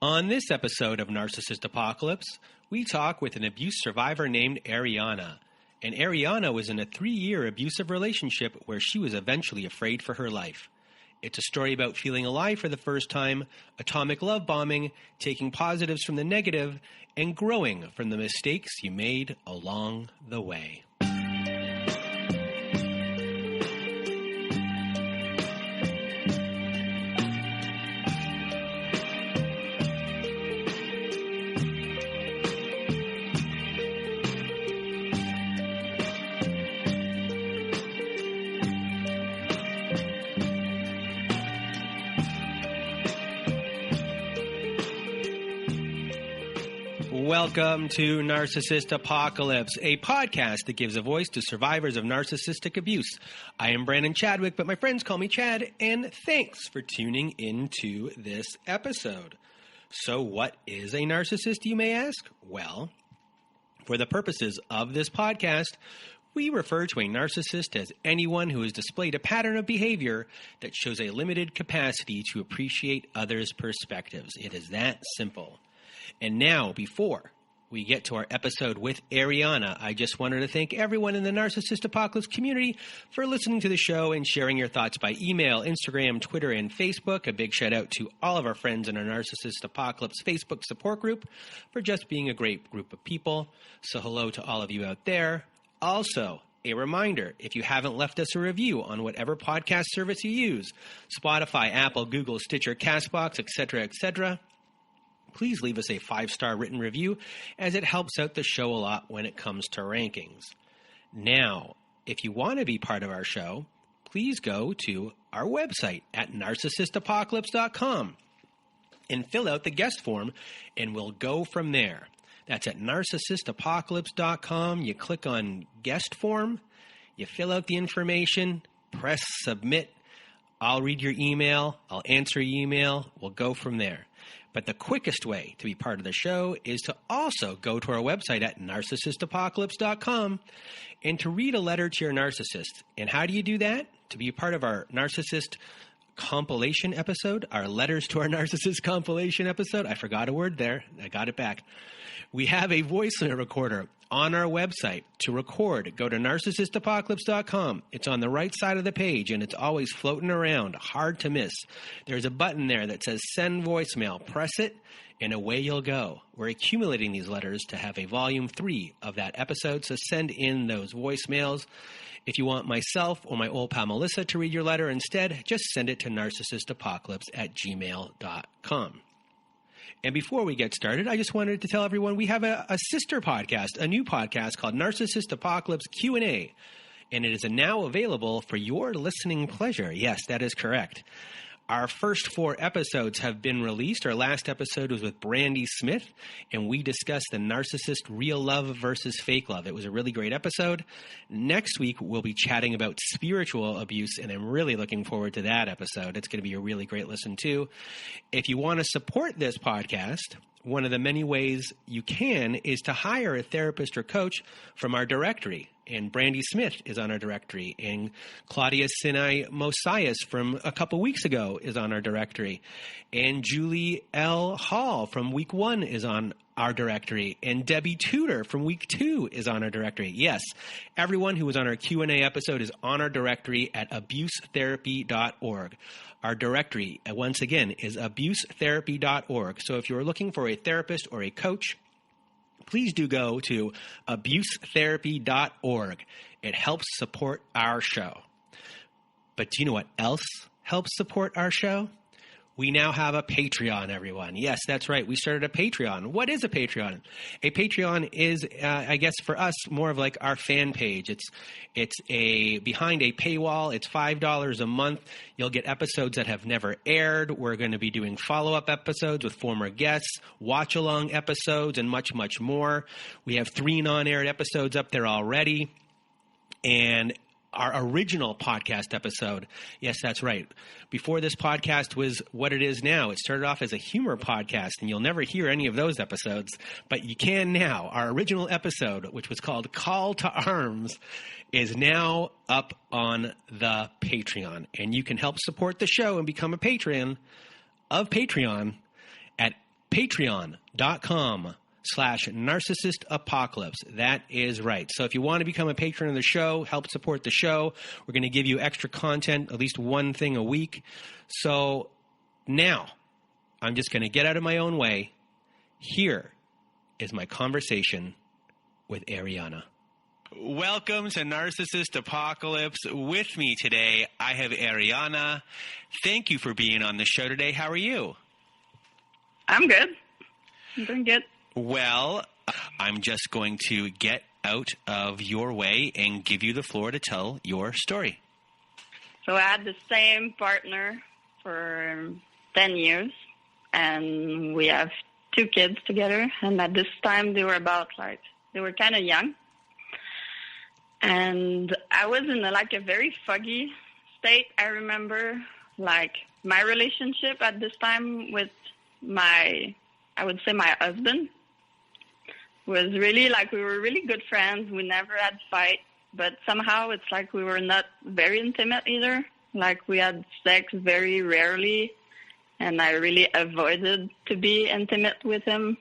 On this episode of Narcissist Apocalypse, we talk with an abuse survivor named Adrianna. And Adrianna was in a 3-year abusive relationship where she was eventually afraid for her life. It's a story about feeling alive for the first time, atomic love bombing, taking positives from the negative, and growing from the mistakes you made along the way. Welcome to Narcissist Apocalypse, a podcast that gives a voice to survivors of narcissistic abuse. I am Brandon Chadwick, but my friends call me Chad, and thanks for tuning into this episode. So what is a narcissist, you may ask? Well, for the purposes of this podcast, we refer to a narcissist as anyone who has displayed a pattern of behavior that shows a limited capacity to appreciate others' perspectives. It is that simple. And now, before we get to our episode with Adrianna, I just wanted to thank everyone in the Narcissist Apocalypse community for listening to the show and sharing your thoughts by email, Instagram, Twitter, and Facebook. A big shout out to all of our friends in our Narcissist Apocalypse Facebook support group for just being a great group of people. So hello to all of you out there. Also, a reminder, if you haven't left us a review on whatever podcast service you use, Spotify, Apple, Google, Stitcher, CastBox, etc., please leave us a 5-star written review as it helps out the show a lot when it comes to rankings. Now, if you want to be part of our show, please go to our website at narcissistapocalypse.com and fill out the guest form, and we'll go from there. That's at narcissistapocalypse.com. You click on guest form, you fill out the information, press submit. I'll read your email, I'll answer your email, we'll go from there. But the quickest way to be part of the show is to also go to our website at narcissistapocalypse.com and to read a letter to your narcissist. And how do you do that? To be a part of our Narcissist compilation episode, our Letters to Our Narcissist compilation episode. I forgot a word there. I got it back. We have a voice recorder on our website to record. Go to narcissistapocalypse.com. It's on the right side of the page, and it's always floating around, hard to miss. There's a button there that says send voicemail. Press it, and away you'll go. We're accumulating these letters to have a volume 3 of that episode, so send in those voicemails. If you want myself or my old pal Melissa to read your letter instead, just send it to narcissistapocalypse@gmail.com. And before we get started, I just wanted to tell everyone we have a sister podcast, a new podcast called Narcissist Apocalypse Q&A, and it is now available for your listening pleasure. Yes, that is correct. Our first 4 episodes have been released. Our last episode was with Brandy Smith, and we discussed the narcissist real love versus fake love. It was a really great episode. Next week, we'll be chatting about spiritual abuse, and I'm really looking forward to that episode. It's going to be a really great listen, too. If you want to support this podcast, one of the many ways you can is to hire a therapist or coach from our directory. And Brandy Smith is on our directory. And Claudia Sinai Mosias from a couple weeks ago is on our directory. And Julie L. Hall from week 1 is on our directory. And Debbie Tudor from week 2 is on our directory. Yes, everyone who was on our Q&A episode is on our directory at abusetherapy.org. Our directory, once again, is abusetherapy.org. So if you're looking for a therapist or a coach, please do go to abusetherapy.org. It helps support our show. But do you know what else helps support our show? We now have a Patreon, everyone. Yes, that's right. We started a Patreon. What is a Patreon? A Patreon is, I guess, for us, more of like our fan page. It's a behind a paywall. It's $5 a month. You'll get episodes that have never aired. We're going to be doing follow-up episodes with former guests, watch-along episodes, and much, much more. We have 3 non-aired episodes up there already. And our original podcast episode, yes, that's right. Before this podcast was what it is now, it started off as a humor podcast, and you'll never hear any of those episodes, but you can now. Our original episode, which was called Call to Arms, is now up on the Patreon, and you can help support the show and become a patron of Patreon at patreon.com/narcissistapocalypse. That is right. So if you want to become a patron of the show, help support the show, we're going to give you extra content, at least one thing a week. So now I'm just going to get out of my own way. Here is my conversation with Adrianna. Welcome to Narcissist Apocalypse. With me today, I have Adrianna. Thank you for being on the show today. How are you? I'm good. I'm doing good. Well, I'm just going to get out of your way and give you the floor to tell your story. So I had the same partner for 10 years, and we have 2 kids together. And at this time, they were kind of young. And I was in a very foggy state. I remember, my relationship at this time with my husband was really, we were really good friends. We never had fight, but somehow it's we were not very intimate either. We had sex very rarely, and I really avoided to be intimate with him.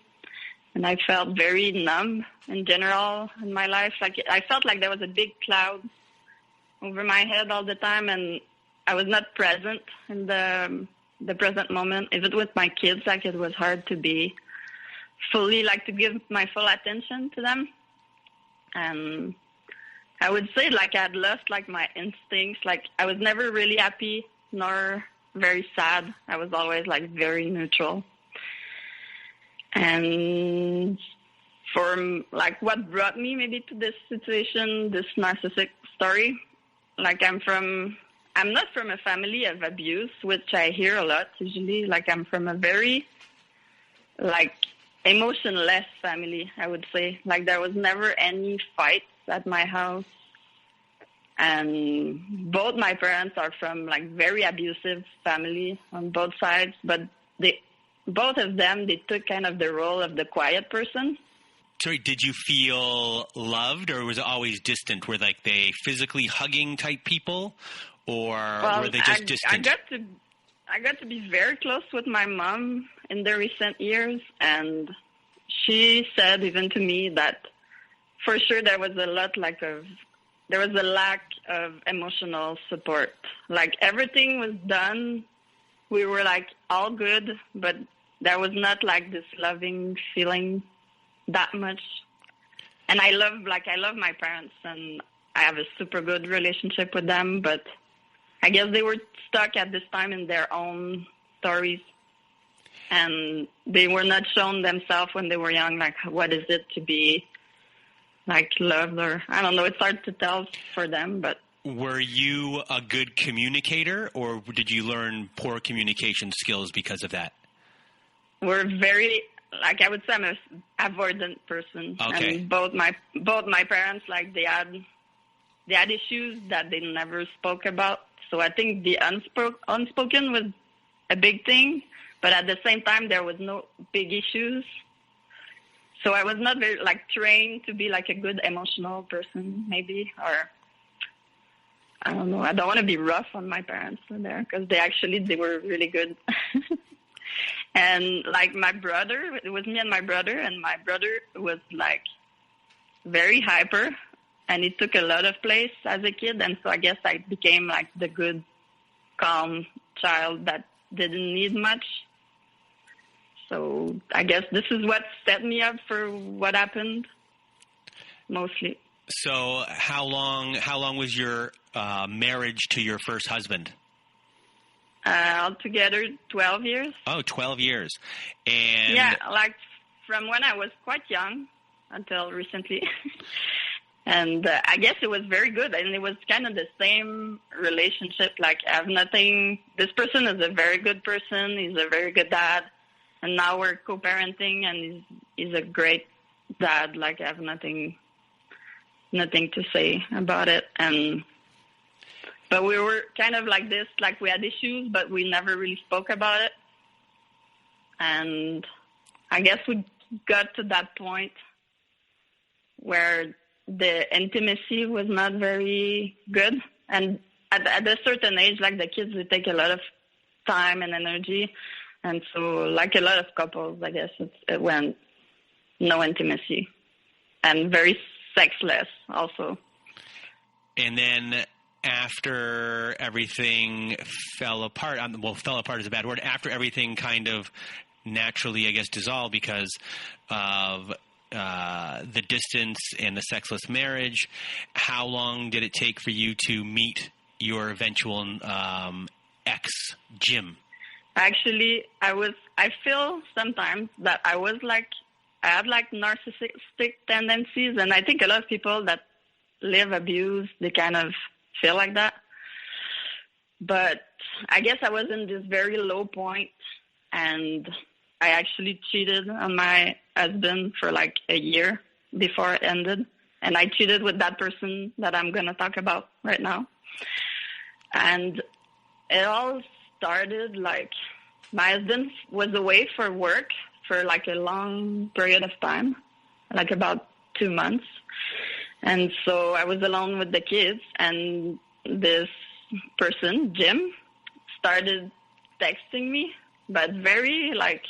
And I felt very numb in general in my life. I felt like there was a big cloud over my head all the time, and I was not present in the present moment. Even with my kids, it was hard to be fully, to give my full attention to them. And I would say, I had lost, my instincts. I was never really happy nor very sad. I was always, very neutral. And for, what brought me maybe to this situation, this narcissistic story, I'm not from a family of abuse, which I hear a lot usually. I'm from a very, emotionless family, I would say. There was never any fights at my house. And both my parents are from, very abusive family on both sides. But both of them, they took kind of the role of the quiet person. Sorry, did you feel loved, or was it always distant? Were they physically hugging type people, or were they just distant? I got to be very close with my mom in the recent years, and she said even to me that for sure there was a lack of emotional support. Everything was done. We were all good, but there was not this loving feeling that much. And I love my parents, and I have a super good relationship with them, but I guess they were stuck at this time in their own stories, and they were not shown themselves when they were young, what is it to be loved, or I don't know, it's hard to tell for them. But were you a good communicator, or did you learn poor communication skills because of that? We're very, I would say I'm an avoidant person. Okay. And both my parents, they had issues that they never spoke about. So I think the unspoken was a big thing, but at the same time, there was no big issues. So I was not very, trained to be, a good emotional person, maybe, or I don't know. I don't want to be rough on my parents there, because they were really good. And, my brother, it was me and my brother was, very hyper, and he took a lot of place as a kid, and so I guess I became, the good, calm child that didn't need much. So I guess this is what set me up for what happened, mostly. So how long was your marriage to your first husband? Altogether, 12 years. Oh, 12 years. And yeah, from when I was quite young until recently. And I guess it was very good. And it was kind of the same relationship. I have nothing. This person is a very good person. He's a very good dad. And now we're co-parenting, and he's a great dad. I have nothing to say about it. But we were kind of like this, we had issues, but we never really spoke about it. And I guess we got to that point where the intimacy was not very good. And at a certain age, the kids, they take a lot of time and energy. And so, like a lot of couples, I guess it went no intimacy and very sexless also. And then after everything fell apart, fell apart is a bad word, after everything kind of naturally, I guess, dissolved because of the distance and the sexless marriage, how long did it take for you to meet your eventual ex, Jim? Actually, I feel sometimes that I had like narcissistic tendencies, and I think a lot of people that live abuse, they kind of feel like that. But I guess I was in this very low point, and I actually cheated on my husband for like a year before it ended. And I cheated with that person that I'm going to talk about right now. And it all started like my husband was away for work for like a long period of time, like about 2 months. And so I was alone with the kids, and this person, Jim, started texting me, but very like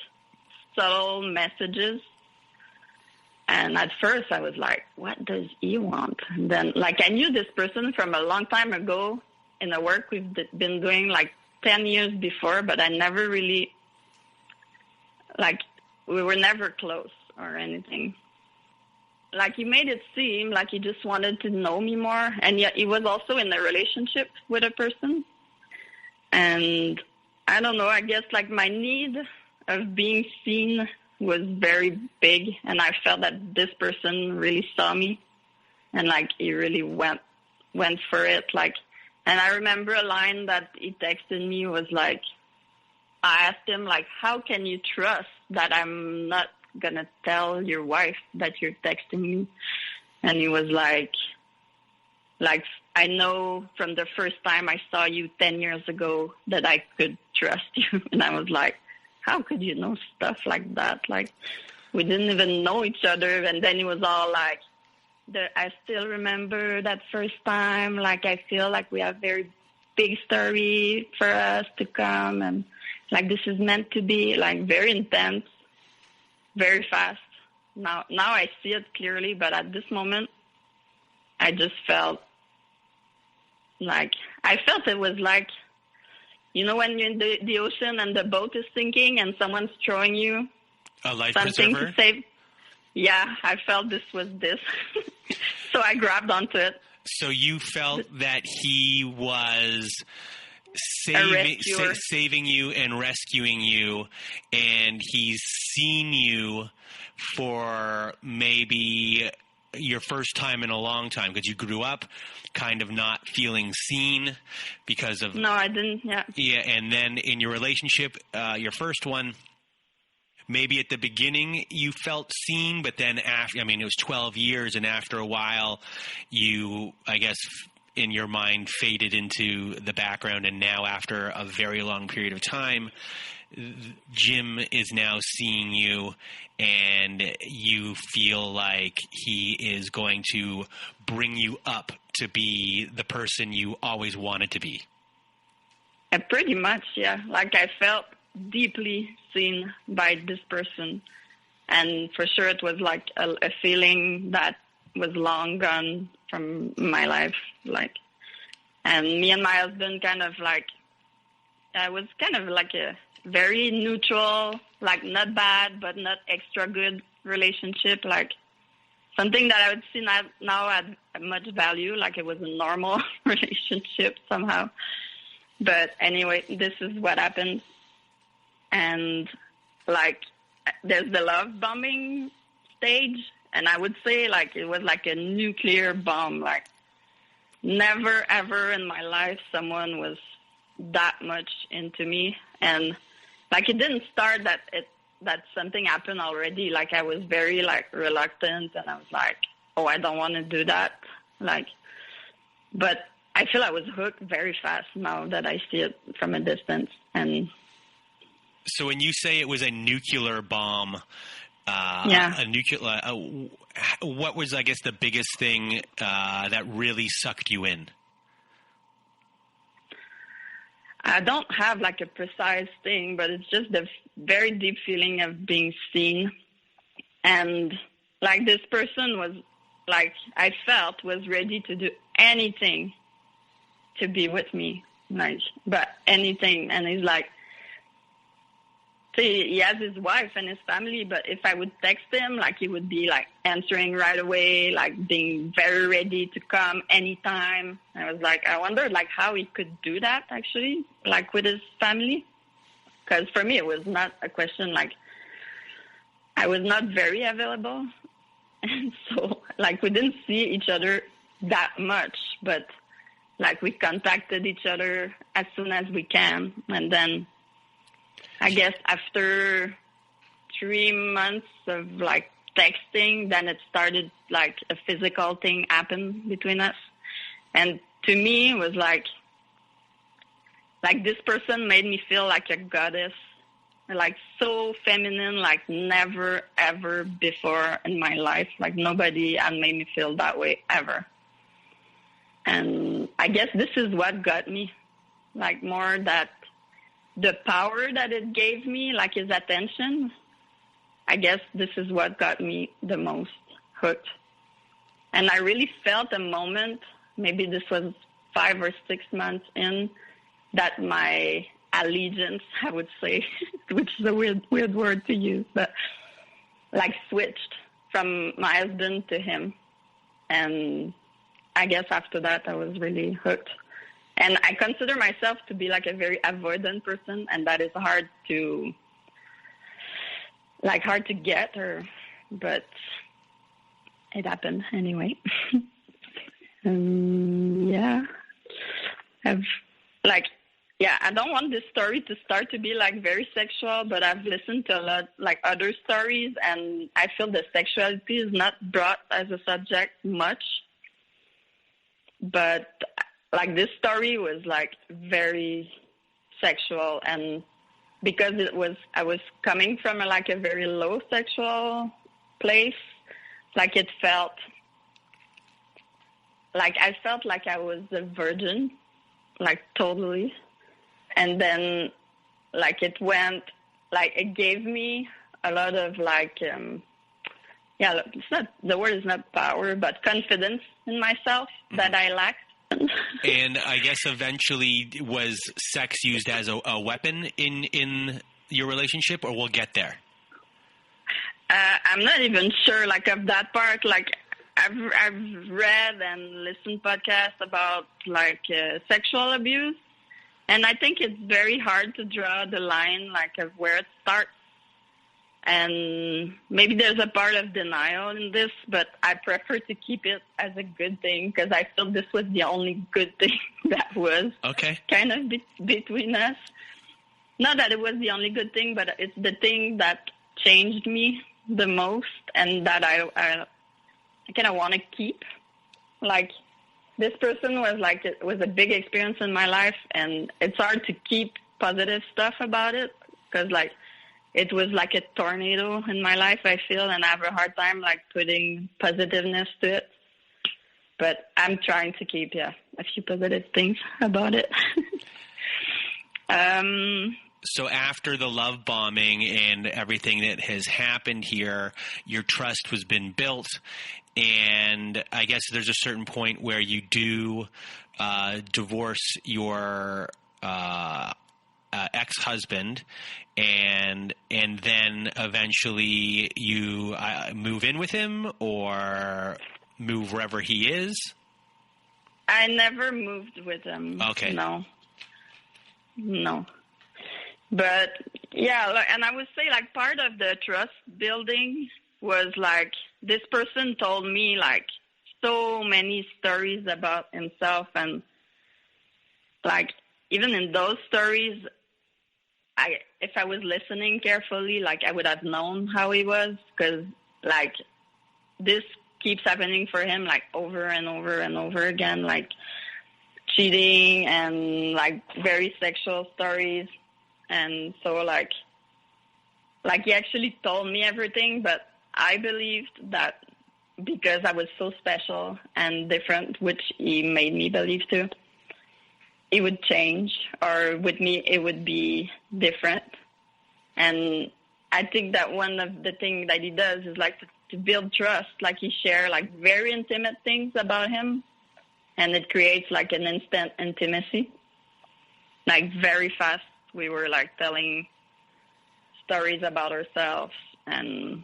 subtle messages. And at first I was like, what does he want? And then like I knew this person from a long time ago in the work we've been doing like 10 years before, but I never really, like, we were never close or anything. Like, he made it seem like he just wanted to know me more, and yet he was also in a relationship with a person. And I don't know, I guess, like, my need of being seen was very big, and I felt that this person really saw me, and, like, he really went for it, like. And I remember a line that he texted me was like, I asked him, like, how can you trust that I'm not going to tell your wife that you're texting me? And he was like, I know from the first time I saw you 10 years ago that I could trust you. And I was like, how could you know stuff like that? Like, we didn't even know each other. And then he was all like, I still remember that first time. Like, I feel like we have very big story for us to come. And, like, this is meant to be, like, very intense, very fast. Now I see it clearly, but at this moment, I just felt like, it was like, you know, when you're in the ocean and the boat is sinking and someone's throwing you a life something preserver? to save. Yeah, I felt this was this. So I grabbed onto it. So you felt that he was saving you and rescuing you, and he's seen you for maybe your first time in a long time, because you grew up kind of not feeling seen because of... No, I didn't, yeah. Yeah, and then in your relationship, your first one, maybe at the beginning you felt seen, but then after, I mean, it was 12 years, and after a while you, I guess, in your mind faded into the background, and now after a very long period of time, Jim is now seeing you, and you feel like he is going to bring you up to be the person you always wanted to be. Pretty much, yeah. Like, I felt deeply seen by this person, and for sure it was like a feeling that was long gone from my life, like. And me and my husband kind of like, I was kind of like a very neutral, like not bad but not extra good relationship, like something that I would see now had much value, like it was a normal relationship somehow. But anyway, this is what happened. And like, there's the love bombing stage, and I would say like it was like a nuclear bomb. Like, never ever in my life someone was that much into me. And like, it didn't start that something happened already. Like, I was very like reluctant, and I was like, oh, I don't want to do that. Like, but I feel I was hooked very fast now that I see it from a distance. And so when you say it was a nuclear bomb, what was, I guess, the biggest thing that really sucked you in? I don't have like a precise thing, but it's just the very deep feeling of being seen. And like this person was like, I felt was ready to do anything to be with me, like, but anything. And he's like, see, he has his wife and his family, but if I would text him, like, he would be like answering right away, like being very ready to come anytime. I was like, I wondered like how he could do that actually, like with his family. Because for me, it was not a question, like, I was not very available. And so, like, we didn't see each other that much, but like we contacted each other as soon as we can. And then I guess after 3 months of like texting, then it started like a physical thing happened between us. And to me, it was like this person made me feel like a goddess, like so feminine, like never ever before in my life. Like nobody had made me feel that way ever. And I guess this is what got me, like more that the power that it gave me, like his attention, I guess this is what got me the most hooked. And I really felt a moment, maybe this was 5 or 6 months in, that my allegiance, I would say, which is a weird word to use, but like switched from my husband to him. And I guess after that, I was really hooked. And I consider myself to be like a very avoidant person, and that is hard to get, but it happened anyway. Yeah. I don't want this story to start to be like very sexual, but I've listened to a lot like other stories, and I feel the sexuality is not brought as a subject much. But like this story was like very sexual, and because I was coming from a very low sexual place, like it felt like I felt like I was a virgin, like totally. And then like it went, like it gave me a lot of it's not, the word is not power, but confidence in myself that I lacked. And I guess eventually was sex used as a weapon in your relationship, or we'll get there? I'm not even sure like of that part. Like I've read and listened podcasts about like sexual abuse. And I think it's very hard to draw the line like of where it starts. And maybe there's a part of denial in this, but I prefer to keep it as a good thing because I feel this was the only good thing that was kind of between us. Not that it was the only good thing, but it's the thing that changed me the most and that I kind of want to keep. Like, this person was like, it was a big experience in my life, and it's hard to keep positive stuff about it because like it was like a tornado in my life, I feel, and I have a hard time like putting positiveness to it. But I'm trying to keep, a few positive things about it. So after the love bombing and everything that has happened here, your trust has been built. And I guess there's a certain point where you do divorce your ex-husband, and then eventually you move in with him or move wherever he is? I never moved with him. Okay. No. But, and I would say, like, part of the trust building was, like, this person told me, like, so many stories about himself. And, like, even in those stories, if I was listening carefully, like, I would have known how he was. Because, like, this keeps happening for him, like, over and over and over again. Like, cheating and, like, very sexual stories. And so, like he actually told me everything, but I believed that because I was so special and different, which he made me believe too. it would change, or with me, it would be different. And I think that one of the things that he does is like to build trust. Like he share like very intimate things about him, and it creates like an instant intimacy. Like very fast, we were like telling stories about ourselves, and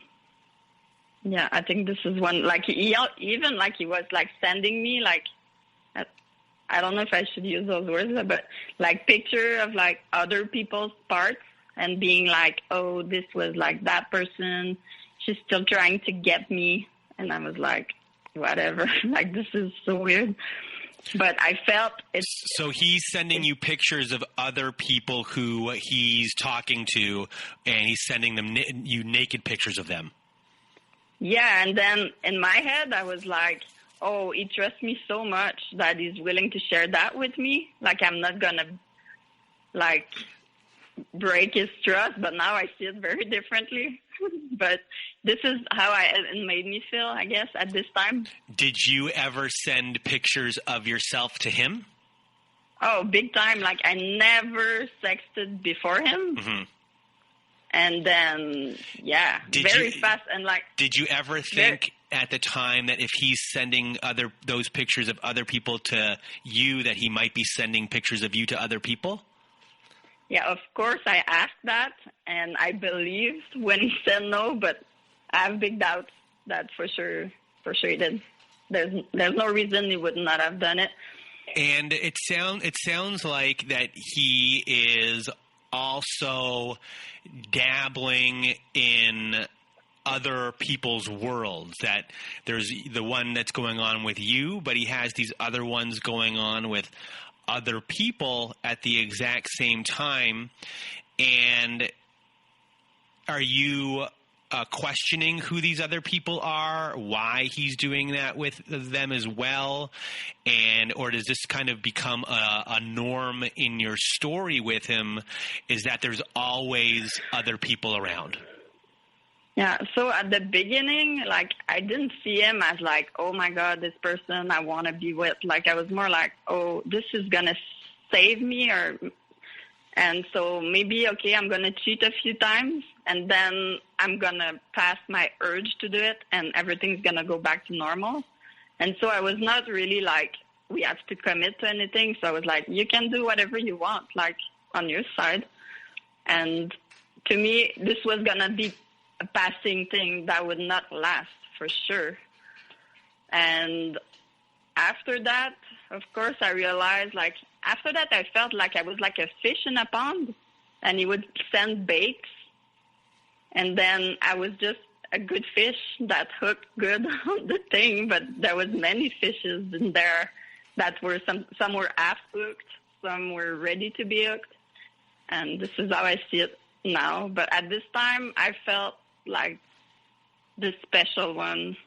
yeah, I think this is one. Like he even like he was like sending me like, I don't know if I should use those words, but like picture of like other people's parts, and being like, oh, this was like that person. She's still trying to get me. And I was like, whatever. Like, this is so weird. But I felt it's... So he's sending you pictures of other people who he's talking to, and he's sending them you naked pictures of them. Yeah, and then in my head, I was like, oh, he trusts me so much that he's willing to share that with me. Like, I'm not going to, like... break his trust, but now I see it very differently. But this is how it made me feel, I guess, at this time. Did you ever send pictures of yourself to him? Oh, big time. Like, I never sexted before him. Mm-hmm. And then, yeah, very fast. And like, did you ever think at the time that if he's sending those pictures of other people to you, that he might be sending pictures of you to other people? Yeah, of course I asked that, and I believed when he said no, but I have big doubts that for sure he did. There's no reason he would not have done it. And it sounds like that he is also dabbling in other people's worlds, that there's the one that's going on with you, but he has these other ones going on with other people at the exact same time. And are you questioning who these other people are, why he's doing that with them as well? Or does this kind of become a norm in your story with him, is that there's always other people around? Yeah, so at the beginning, like, I didn't see him as like, oh my God, this person I want to be with. Like, I was more like, oh, this is going to save me, and so maybe, okay, I'm going to cheat a few times, and then I'm going to pass my urge to do it, and everything's going to go back to normal. And so I was not really like, we have to commit to anything. So I was like, you can do whatever you want, like, on your side. And to me, this was going to be a passing thing that would not last for sure. And after that, of course, I realized, like, after that, I felt like I was like a fish in a pond, and he would send baits, and then I was just a good fish that hooked good on the thing, but there was many fishes in there that were, some were half hooked, some were ready to be hooked, and this is how I see it now. But at this time, I felt like the special one,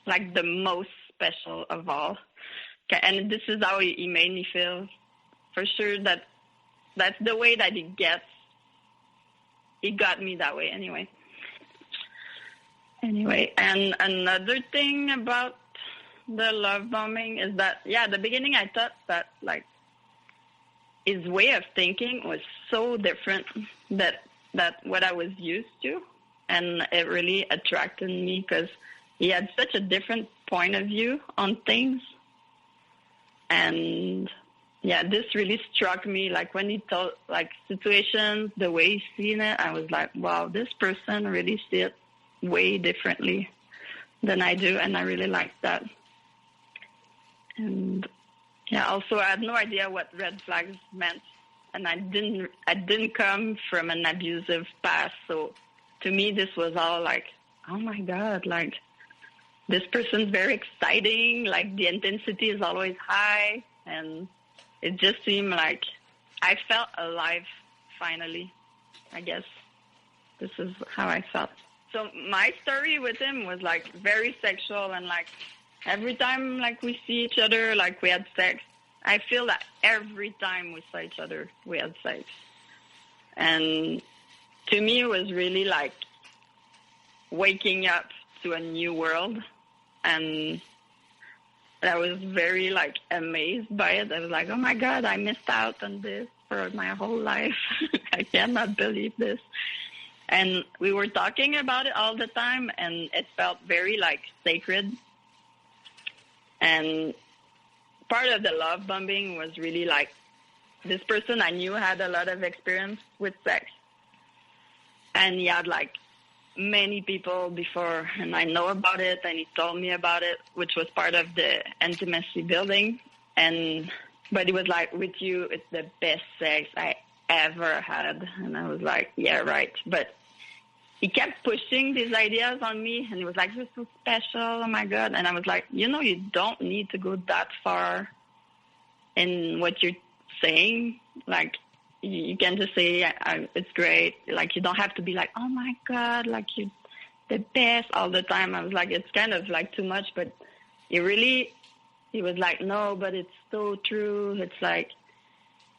like the most special of all. And this is how he made me feel. For sure, that's the way that he gets. He got me that way anyway. And another thing about the love bombing is that, yeah, at the beginning I thought that, like, his way of thinking was so different that what I was used to. And it really attracted me because he had such a different point of view on things. And yeah, this really struck me. Like, when he told, like, situations, the way he's seen it, I was like, wow, this person really sees it way differently than I do. And I really liked that. And yeah, also I had no idea what red flags meant. And I didn't come from an abusive past. So to me, this was all like, oh my God, like, this person's very exciting. Like, the intensity is always high. And it just seemed like I felt alive, finally, I guess. This is how I felt. So my story with him was, like, very sexual. And, like, every time, like, we see each other, like, we had sex, I feel that every time we saw each other, we had sex. And to me, it was really, like, waking up to a new world. And I was very, like, amazed by it. I was like, oh, my God, I missed out on this for my whole life. I cannot believe this. And we were talking about it all the time, and it felt very, like, sacred. And part of the love bombing was really, like, this person I knew had a lot of experience with sex. And he had, like, many people before, and I know about it, and he told me about it, which was part of the intimacy building. But he was like, with you, it's the best sex I ever had. And I was like, yeah, right. But he kept pushing these ideas on me, and he was like, you're so special, oh my God. And I was like, you don't need to go that far in what you're saying. Like, you can just say, it's great. Like, you don't have to be like, oh, my God, like, you're the best all the time. I was like, it's kind of, like, too much. But he was like, no, but it's so true. It's like,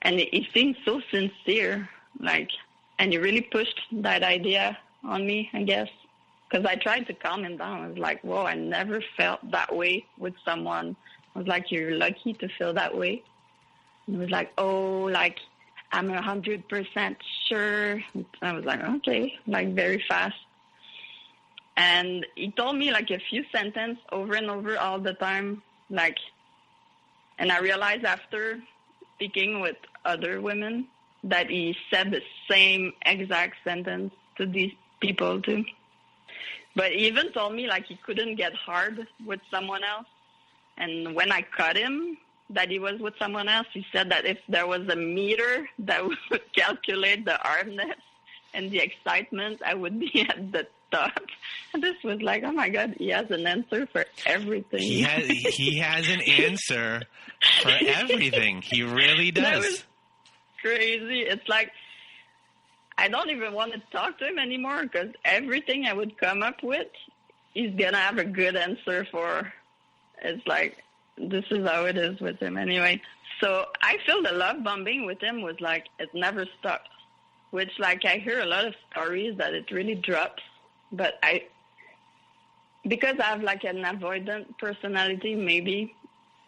and he seemed so sincere, like, and he really pushed that idea on me, I guess, because I tried to calm him down. I was like, whoa, I never felt that way with someone. I was like, you're lucky to feel that way. And he was like, oh, like, I'm 100% sure. I was like, okay, like, very fast. And he told me, like, a few sentences over and over all the time, like, and I realized after speaking with other women that he said the same exact sentence to these people too. But he even told me, like, he couldn't get hard with someone else. And when I cut him that he was with someone else, he said that if there was a meter that would calculate the hardness and the excitement, I would be at the top. And this was like, oh my God, he has an answer for everything. He has an answer for everything. He really does. That was crazy. It's like, I don't even want to talk to him anymore, because everything I would come up with, he's going to have a good answer for. It's like, this is how it is with him anyway. So I feel the love bombing with him was like, it never stopped, which, like, I hear a lot of stories that it really drops. But because I have, like, an avoidant personality, maybe,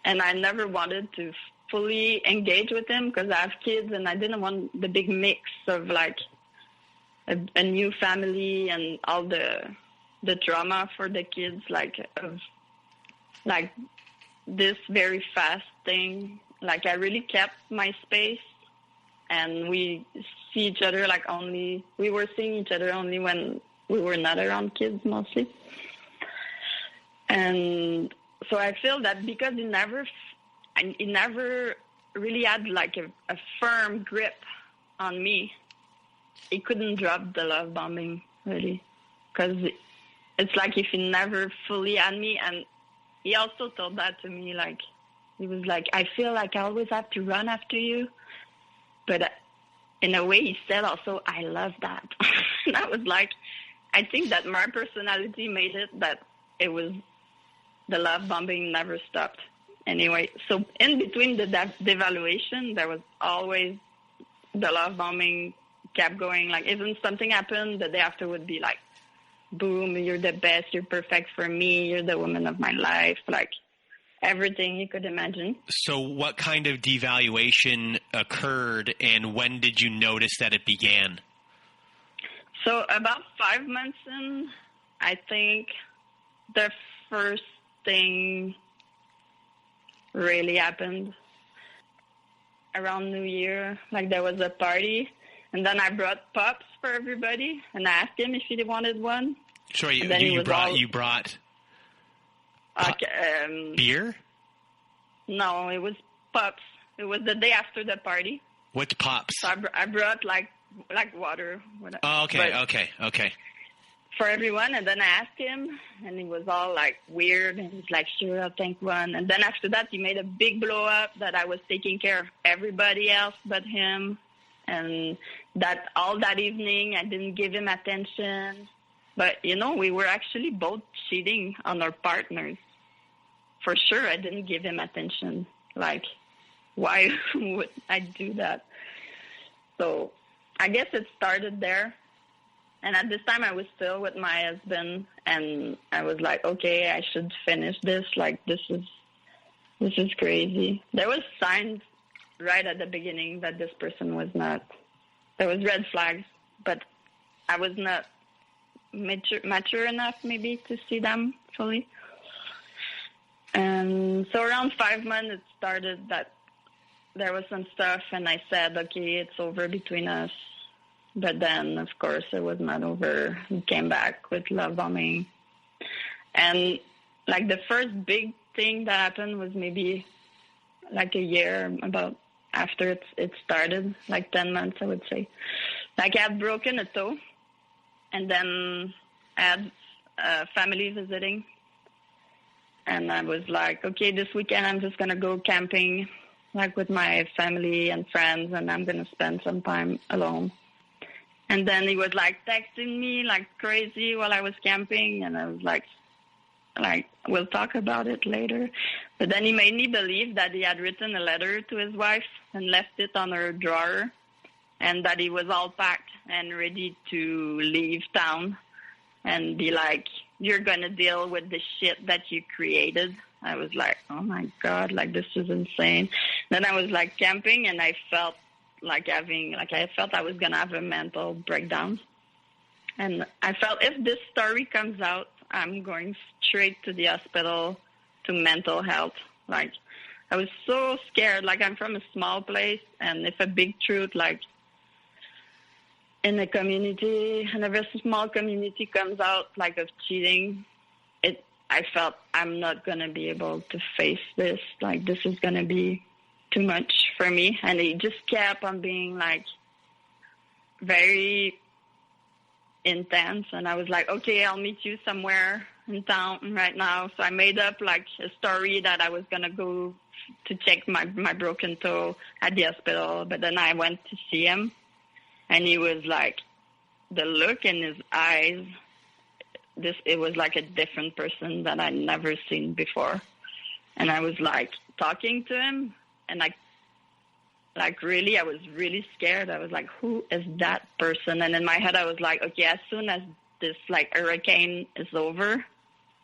and I never wanted to fully engage with him because I have kids, and I didn't want the big mix of, like, a new family and all the drama for the kids, like, of, like, this very fast thing. Like, I really kept my space, and we see each other, like, we were seeing each other only when we were not around kids, mostly. And so I feel that because he never really had, like, a firm grip on me, he couldn't drop the love bombing, really. Because it's like if he never fully had me, and he also told that to me, like, he was like, I feel like I always have to run after you. But in a way, he said also, I love that. And I was like, I think that my personality made it that it was, the love bombing never stopped. Anyway, so in between the devaluation, there was always the love bombing kept going. Like, even something happened, the day after would be like, boom, you're the best, you're perfect for me, you're the woman of my life, like everything you could imagine. So what kind of devaluation occurred, and when did you notice that it began? So about 5 months in, I think the first thing really happened around New Year. Like, there was a party, and then I brought pups for everybody, and I asked him if he wanted one. Sure, you brought beer? No, it was pups. It was the day after the party. What's pups? So I brought like water. Whatever. Oh, okay. For everyone, and then I asked him, and he was all like weird, and he's like, sure, I'll take one. And then after that, he made a big blow up that I was taking care of everybody else but him, and that all that evening I didn't give him attention. But, we were actually both cheating on our partners. For sure, I didn't give him attention. Like, why would I do that? So I guess it started there. And at this time, I was still with my husband, and I was like, okay, I should finish this. Like, this is This is crazy. There was signs right at the beginning that this person was not. There was red flags, but I was not mature enough maybe to see them fully. And so around 5 months, it started that there was some stuff, and I said, okay, it's over between us. But then, of course, it was not over. He came back with love bombing. And like the first big thing that happened was maybe like a year about after it started, like 10 months, I would say. Like I had broken a toe, and then I had family visiting. And I was like, okay, this weekend I'm just going to go camping, like with my family and friends, and I'm going to spend some time alone. And then he was like texting me like crazy while I was camping, and I was like, we'll talk about it later. But then he made me believe that he had written a letter to his wife and left it on her drawer, and that he was all packed and ready to leave town and be like, you're going to deal with the shit that you created. I was like, oh my God, like this is insane. Then I was like camping, and I felt I felt I was going to have a mental breakdown. And I felt if this story comes out, I'm going straight to the hospital to mental health. Like, I was so scared. Like, I'm from a small place, and if a big truth, like, in a community, in a very small community comes out, like, of cheating, I felt I'm not going to be able to face this. Like, this is going to be too much for me. And it just kept on being, like, very intense. And I was like, okay, I'll meet you somewhere in town right now. So I made up, like, a story that I was going to go to check my broken toe at the hospital. But then I went to see him, and he was like, the look in his eyes, it was like a different person that I'd never seen before. And I was like talking to him, and really, I was really scared. I was like, who is that person? And in my head, I was like, okay, as soon as this like hurricane is over,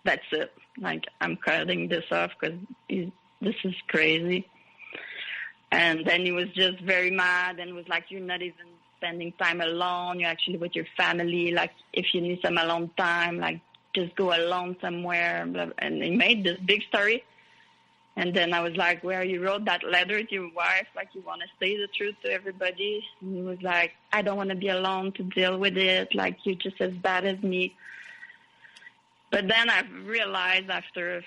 that's it. Like, I'm cutting this off because this is crazy. And then he was just very mad and was like, you're not even spending time alone. You're actually with your family. Like, if you need some alone time, like, just go alone somewhere. And he made this big story. And then I was like, well, you wrote that letter to your wife, like, you want to say the truth to everybody. And he was like, I don't want to be alone to deal with it. Like, you're just as bad as me. But then I realized after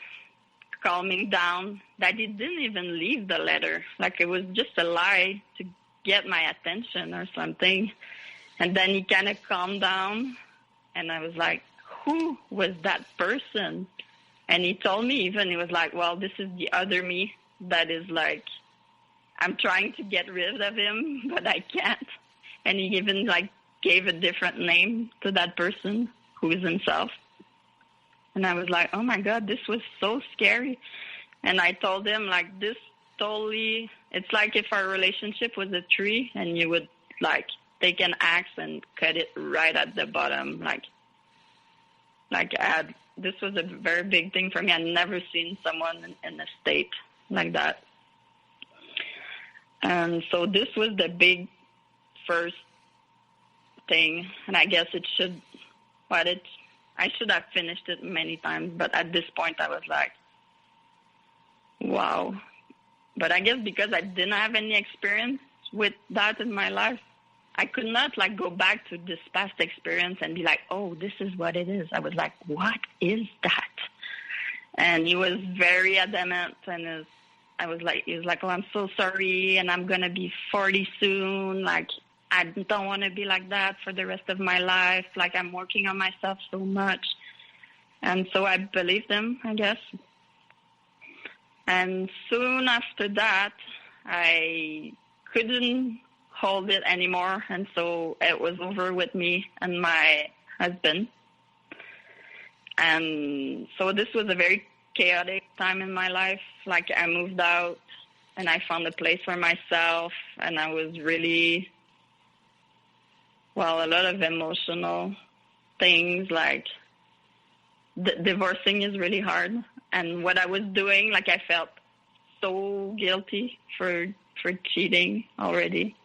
calming down that he didn't even leave the letter. Like, it was just a lie to get my attention or something. And then he kind of calmed down, and I was like, who was that person? And he told me even, he was like, well, this is the other me that is like, I'm trying to get rid of him, but I can't. And he even like gave a different name to that person who is himself. And I was like, oh my God, this was so scary. And I told him, like, this totally, it's like if our relationship was a tree and you would like take an axe and cut it right at the bottom. This was a very big thing for me. I'd never seen someone in a state like that. And so this was the big first thing. And I guess I should have finished it many times. But at this point, I was like, wow. But I guess because I didn't have any experience with that in my life, I could not like go back to this past experience and be like, oh, this is what it is. I was like, what is that? And he was very adamant, and he was like, oh, I'm so sorry, and I'm going to be 40 soon. Like, I don't want to be like that for the rest of my life. Like, I'm working on myself so much. And so I believed him, I guess. And soon after that, I couldn't hold it anymore, and so it was over with me and my husband. And so this was a very chaotic time in my life. Like, I moved out and I found a place for myself, and I was really, a lot of emotional things. Like, divorcing is really hard, and what I was doing, like, I felt so guilty for cheating already.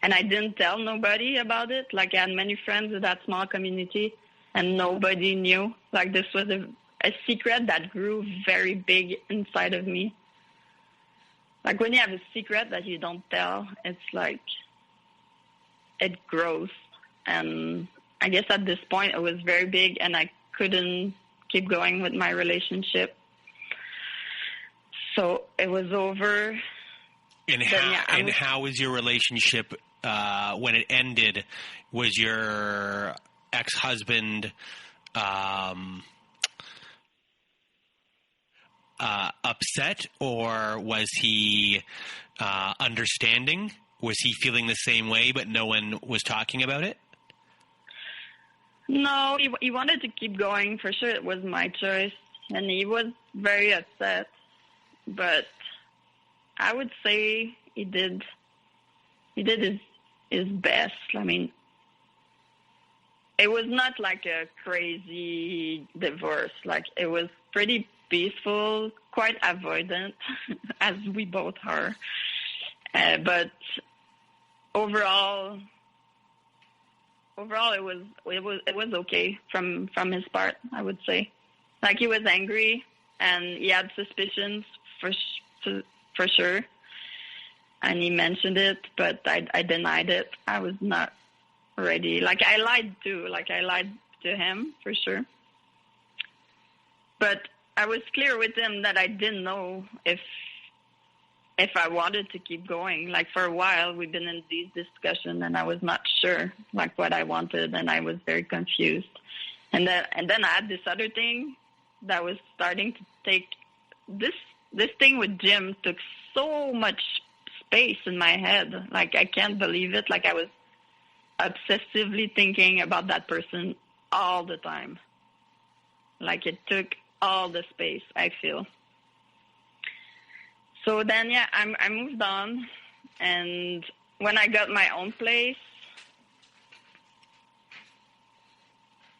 And I didn't tell nobody about it. Like, I had many friends in that small community, and nobody knew. Like, this was a secret that grew very big inside of me. Like, when you have a secret that you don't tell, it's like, it grows. And I guess at this point, it was very big, and I couldn't keep going with my relationship. So it was over. And how was your relationship when it ended? Was your ex-husband upset, or was he understanding? Was he feeling the same way, but no one was talking about it? No, he wanted to keep going. For sure, it was my choice, and he was very upset. But I would say he did his best. I mean, it was not like a crazy divorce. Like, it was pretty peaceful, quite avoidant, as we both are. But overall, it was okay from his part, I would say. Like, he was angry and he had suspicions for sure, and he mentioned it, but I denied it. I was not ready. Like, I lied too. Like, I lied to him for sure, but I was clear with him that I didn't know if I wanted to keep going. Like, for a while, we've been in these discussions, and I was not sure, like, what I wanted, and I was very confused. And then I had this other thing that was starting to take this thing with Jim took so much space in my head. Like, I can't believe it. Like, I was obsessively thinking about that person all the time. Like, it took all the space, I feel. So then, yeah, I moved on. And when I got my own place,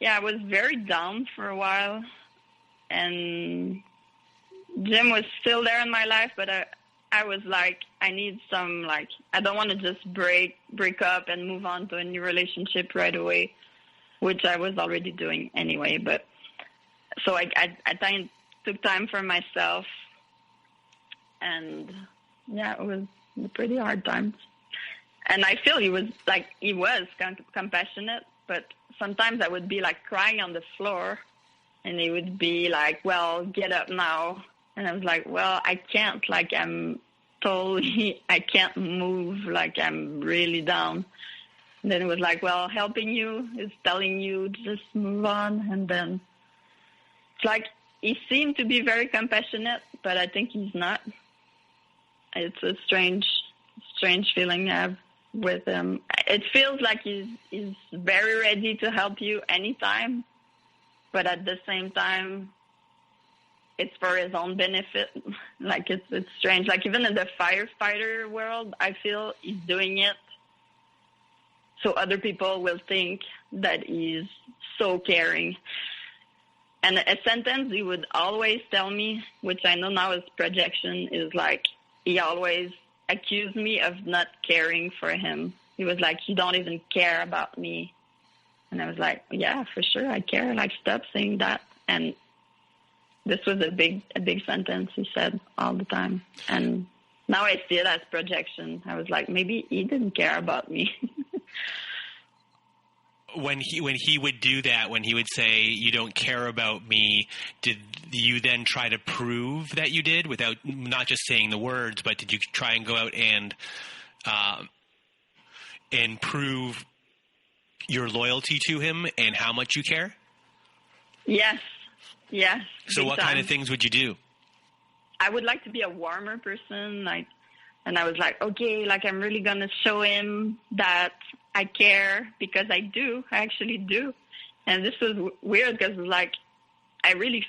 yeah, I was very down for a while. And Jim was still there in my life, but I was like, I need some, like, I don't want to just break up and move on to a new relationship right away, which I was already doing anyway. But so I took time for myself, and yeah, it was a pretty hard time. And I feel he was compassionate, but sometimes I would be like crying on the floor, and he would be like, well, get up now. And I was like, well, I can't. Like, I can't move. Like, I'm really down. And then it was like, well, helping you is telling you just move on. And then it's like, he seemed to be very compassionate, but I think he's not. It's a strange feeling I have with him. It feels like he's very ready to help you anytime, but at the same time, it's for his own benefit. Like, it's strange. Like, even in the firefighter world, I feel he's doing it so other people will think that he's so caring. And a sentence he would always tell me, which I know now is projection, is like, he always accused me of not caring for him. He was like, you don't even care about me. And I was like, yeah, for sure, I care. Like, stop saying that. And this was a big sentence he said all the time. And now I see it as projection. I was like, maybe he didn't care about me. When he would do that, when he would say, you don't care about me, did you then try to prove that you did, without not just saying the words, but did you try and go out and prove your loyalty to him and how much you care? Yes. Yes. So what kind of things would you do? I would like to be a warmer person, like, and I was like, okay, like, I'm really going to show him that I care, because I do. I actually do. And this was weird, because, like, I really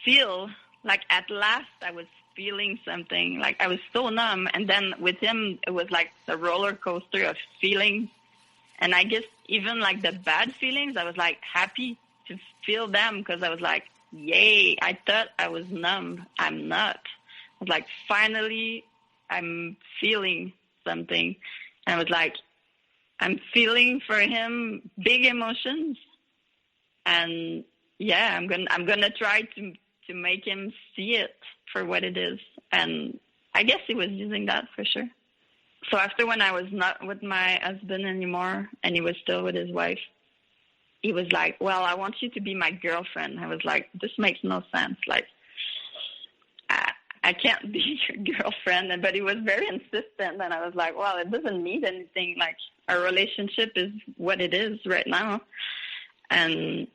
feel like at last I was feeling something. Like, I was so numb. And then with him, it was like the roller coaster of feelings. And I guess even, like, the bad feelings, I was, like, happy to feel them, because I was like, yay, I thought I was numb. I'm not. was like, finally, I'm feeling something. And I was like, I'm feeling for him big emotions. And yeah, I'm gonna try to make him see it for what it is. And I guess he was using that for sure. So after, when I was not with my husband anymore and he was still with his wife, he was like, well, I want you to be my girlfriend. I was like, this makes no sense. Like, I can't be your girlfriend. But he was very insistent. And I was like, well, it doesn't mean anything. Like, our relationship is what it is right now. And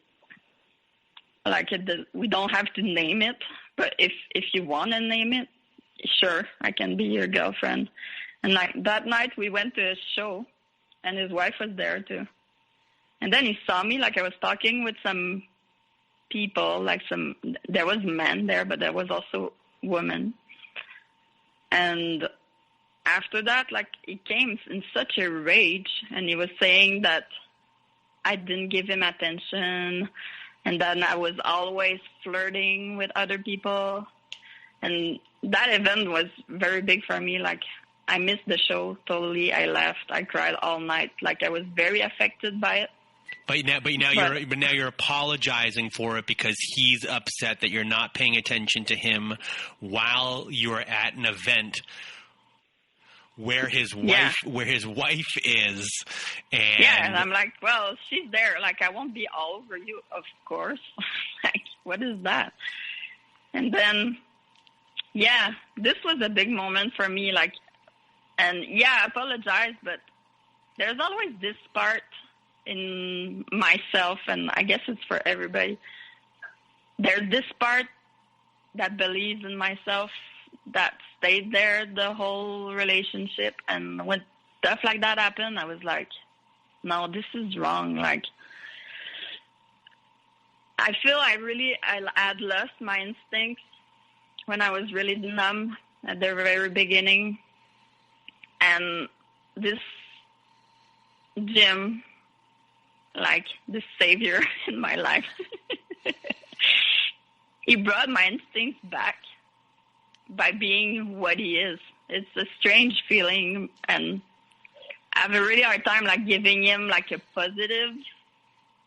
like, we don't have to name it. But if you want to name it, sure, I can be your girlfriend. And like that night we went to a show and his wife was there too. And then he saw me, like I was talking with some people, like there was men there, but there was also women. And after that, like, he came in such a rage and he was saying that I didn't give him attention and then I was always flirting with other people. And that event was very big for me. Like, I missed the show totally. I left. I cried all night. Like, I was very affected by it. But now you're apologizing for it because he's upset that you're not paying attention to him while you're at an event where his wife is. And I'm like, well, she's there. Like, I won't be all over you, of course. Like, what is that? And then, yeah, this was a big moment for me. Like, and yeah, I apologize, but there's always this part in myself, and I guess it's for everybody. There's this part that believes in myself that stayed there the whole relationship. And when stuff like that happened, I was like, no, this is wrong. Like, I feel I had lost my instincts when I was really numb at the very beginning. And this Jim, like the savior in my life, he brought my instincts back by being what he is. It's a strange feeling, and I have a really hard time like giving him like a positive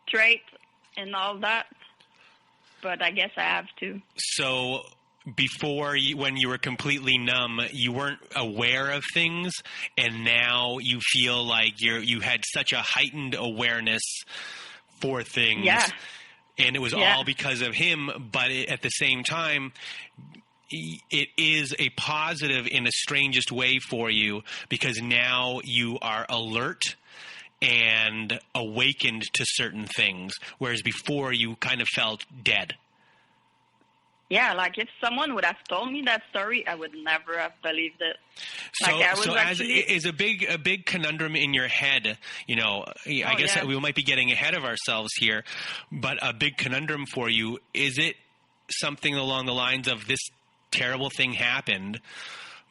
trait and all that, but I guess I have to. So before, when you were completely numb, you weren't aware of things, and now you feel like you had such a heightened awareness for things. Yeah. And it was all because of him, but at the same time, it is a positive in the strangest way for you, because now you are alert and awakened to certain things, whereas before you kind of felt dead. Yeah, like if someone would have told me that story, I would never have believed it. Is a big conundrum in your head, you know, I guess we might be getting ahead of ourselves here, but a big conundrum for you, is it something along the lines of this terrible thing happened,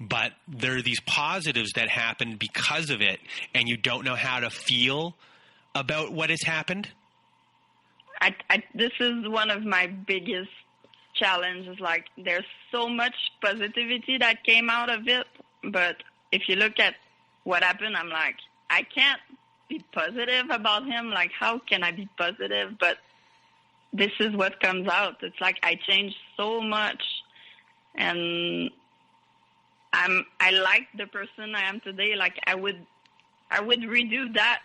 but there are these positives that happened because of it, and you don't know how to feel about what has happened? This is one of my biggest challenges. Like, there's so much positivity that came out of it, but if you look at what happened, I'm like, I can't be positive about him. Like, how can I be positive? But this is what comes out. It's like I changed so much, and I like the person I am today. Like, I would redo that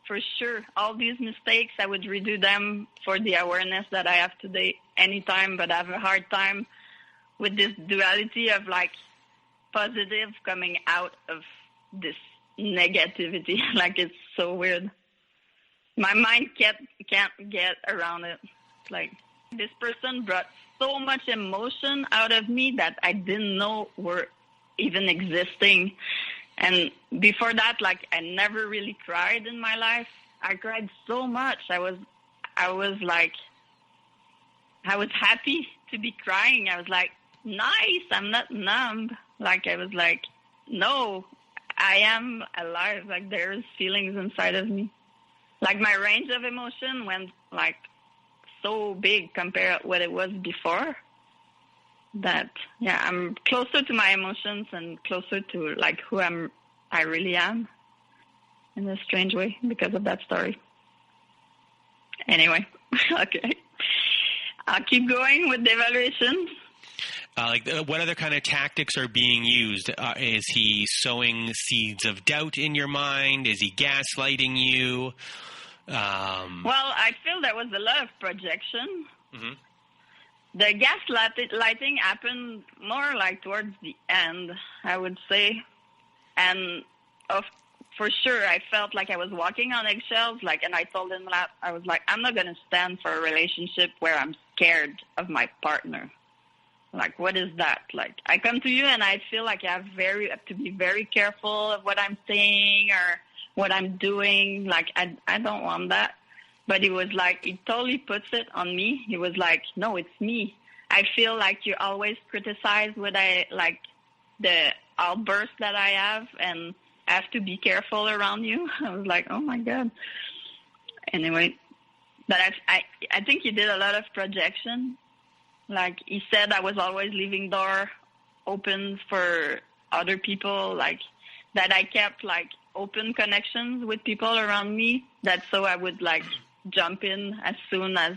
for sure. All these mistakes, I would redo them for the awareness that I have today anytime, but I have a hard time with this duality of like positive coming out of this negativity. Like, it's so weird. My mind can't get around it. It's like, this person brought so much emotion out of me that I didn't know were even existing. And before that, like, I never really cried in my life. I cried so much. I was happy to be crying. I was like, nice, I'm not numb. Like, I was like, no, I am alive. Like, there's feelings inside of me. Like, my range of emotion went like so big compared to what it was before. that, yeah, I'm closer to my emotions and closer to like who I really am in a strange way because of that story. Anyway, okay. I'll keep going with the evaluation. What other kind of tactics are being used? Is he sowing seeds of doubt in your mind? Is he gaslighting you? Well, I feel there was a lot of projection. Mm-hmm. The gaslighting happened more like towards the end, I would say. And for sure, I felt like I was walking on eggshells. And I told him that I was like, I'm not going to stand for a relationship where I'm scared of my partner. Like, what is that? Like, I come to you and I feel like I have to be very careful of what I'm saying or what I'm doing. Like, I don't want that. But he was like, he totally puts it on me. He was like, no, it's me. I feel like you always criticize the outburst that I have, and I have to be careful around you. I was like, oh my God. Anyway, but I think he did a lot of projection. Like, he said I was always leaving door open for other people, like that I kept like open connections with people around me, that so I would like jump in as soon as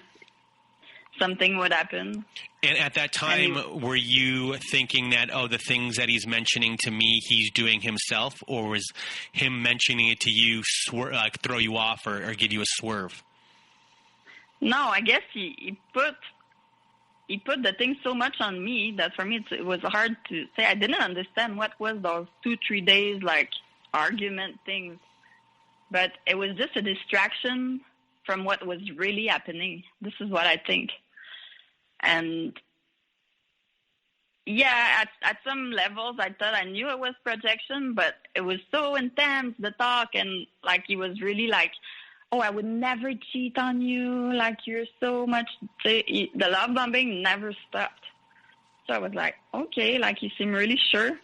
something would happen. And at that time, were you thinking that, the things that he's mentioning to me, he's doing himself, or was him mentioning it to you throw you off or give you a swerve? No, I guess he put the thing so much on me that for me it was hard to say. I didn't understand what was those 2-3 days like argument things, but it was just a distraction from what was really happening. This is what I think. And yeah, at some levels I thought I knew it was projection, but it was so intense, the talk, and like he was really like, oh, I would never cheat on you, like you're so much, the love bombing never stopped. So I was like, okay, like you seem really sure.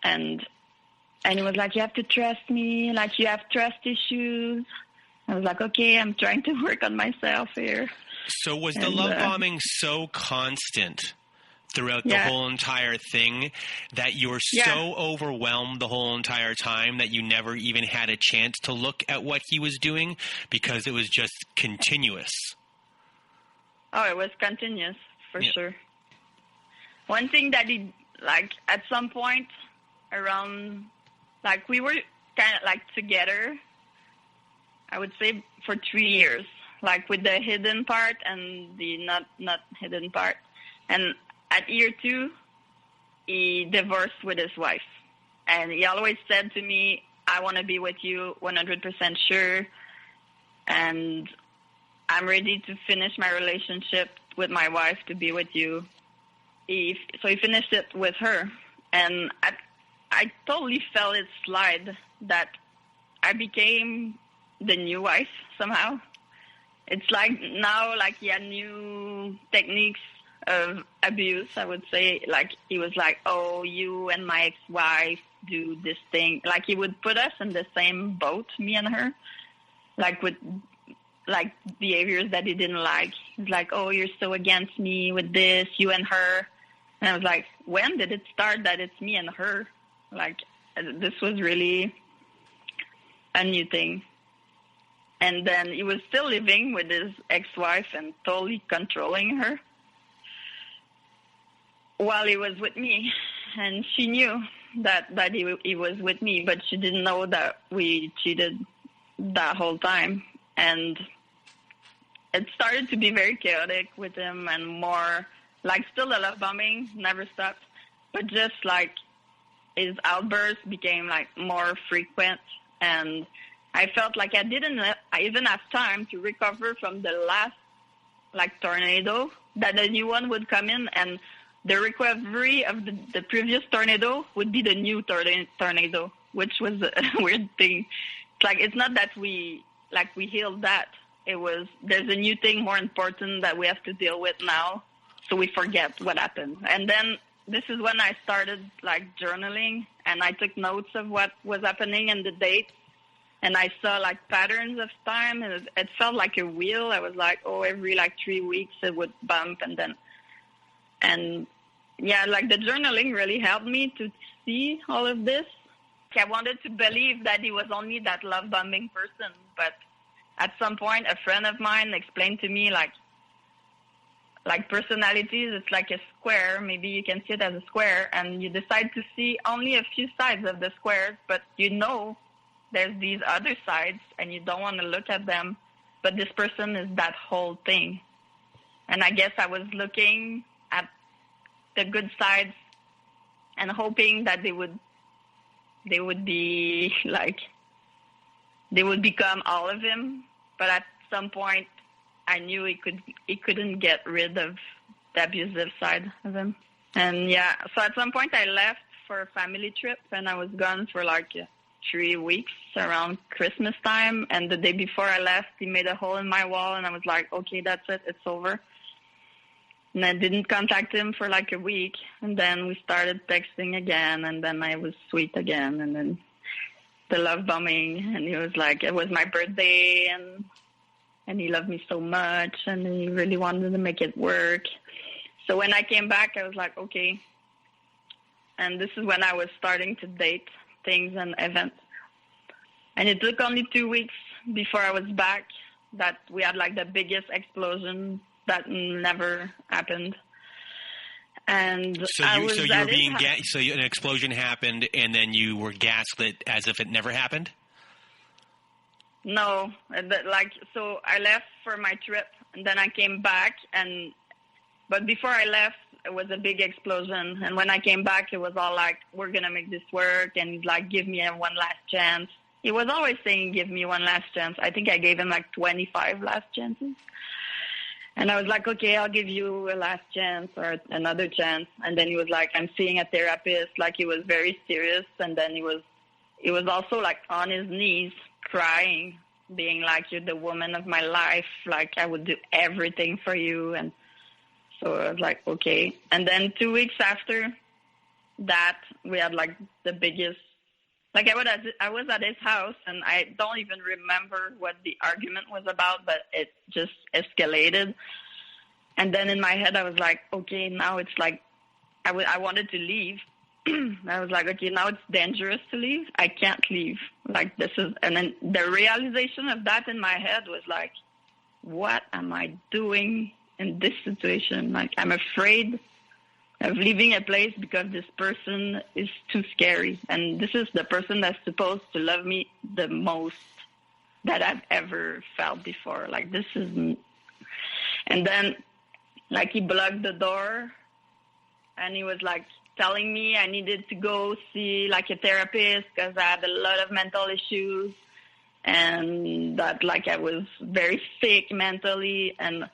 And he was like, you have to trust me, like you have trust issues. I was like, okay, I'm trying to work on myself here. So was the love bombing so constant throughout the whole entire thing that you were so overwhelmed the whole entire time that you never even had a chance to look at what he was doing because it was just continuous? Oh, it was continuous, for sure. One thing that he, like, at some point around, like, we were kind of, like, together, I would say, for 3 years, like, with the hidden part and the not hidden part. And at year 2, he divorced with his wife. And he always said to me, I want to be with you 100% sure. And I'm ready to finish my relationship with my wife to be with you. So he finished it with her. And I totally felt it slide that I became the new wife somehow. It's like now, like he had new techniques of abuse, I would say. Like he was like, oh, you and my ex-wife do this thing. Like he would put us in the same boat, me and her, like with like behaviors that he didn't like. He's like, oh, you're so against me with this, you and her. And I was like, when did it start that it's me and her? Like this was really a new thing. And then he was still living with his ex-wife and totally controlling her while he was with me. And she knew that he was with me, but she didn't know that we cheated that whole time. And it started to be very chaotic with him and more, like still the love bombing never stopped, but just like his outbursts became like more frequent. And I felt like I didn't even have time to recover from the last like tornado, that a new one would come in, and the recovery of the previous tornado would be the new tornado, which was a weird thing. It's like, it's not that we healed that. It was, there's a new thing more important that we have to deal with now, so we forget what happened. And then this is when I started like journaling, and I took notes of what was happening in the dates. And I saw like patterns of time, and it felt like a wheel. I was like, oh, every like 3 weeks it would bump, and yeah, like the journaling really helped me to see all of this. I wanted to believe that he was only that love-bombing person, but at some point, a friend of mine explained to me, like personalities, it's like a square. Maybe you can see it as a square, and you decide to see only a few sides of the squares, but you know there's these other sides, and you don't want to look at them, but this person is that whole thing. And I guess I was looking at the good sides and hoping that they would be like, they would become all of him. But at some point, I knew he couldn't get rid of the abusive side of him. And yeah, so at some point I left for a family trip, and I was gone for like 3 weeks around Christmas time. And the day before I left, he made a hole in my wall, and I was like, okay, that's it, it's over. And I didn't contact him for like a week, and then we started texting again, and then I was sweet again, and then the love bombing, and he was like, it was my birthday, and he loved me so much, and he really wanted to make it work. So when I came back, I was like, okay. And this is when I was starting to date things and events. And it took only 2 weeks before I was back that we had like the biggest explosion that never happened. And so an explosion happened, and then you were gaslit as if it never happened? No, so I left for my trip, and then I came back, but before I left, it was a big explosion. And when I came back, it was all like, we're going to make this work, and he's like, give me one last chance. He was always saying, give me one last chance. I think I gave him like 25 last chances. And I was like, okay, I'll give you a last chance or another chance. And then he was like, I'm seeing a therapist. Like, he was very serious. And then he was also like on his knees crying, being like, you're the woman of my life. Like, I would do everything for you. And so I was like, okay. And then 2 weeks after that, we had like the biggest, like I was at his house, and I don't even remember what the argument was about, but it just escalated. And then in my head, I was like, okay, now it's like, I wanted to leave. I was like, okay, now it's dangerous to leave. I can't leave. Like, this is, and then the realization of that in my head was like, what am I doing in this situation? Like, I'm afraid of leaving a place because this person is too scary. And this is the person that's supposed to love me the most that I've ever felt before. Like, this is, and then, like, he blocked the door, and he was, like, telling me I needed to go see, like, a therapist because I had a lot of mental issues, and that, like, I was very sick mentally. And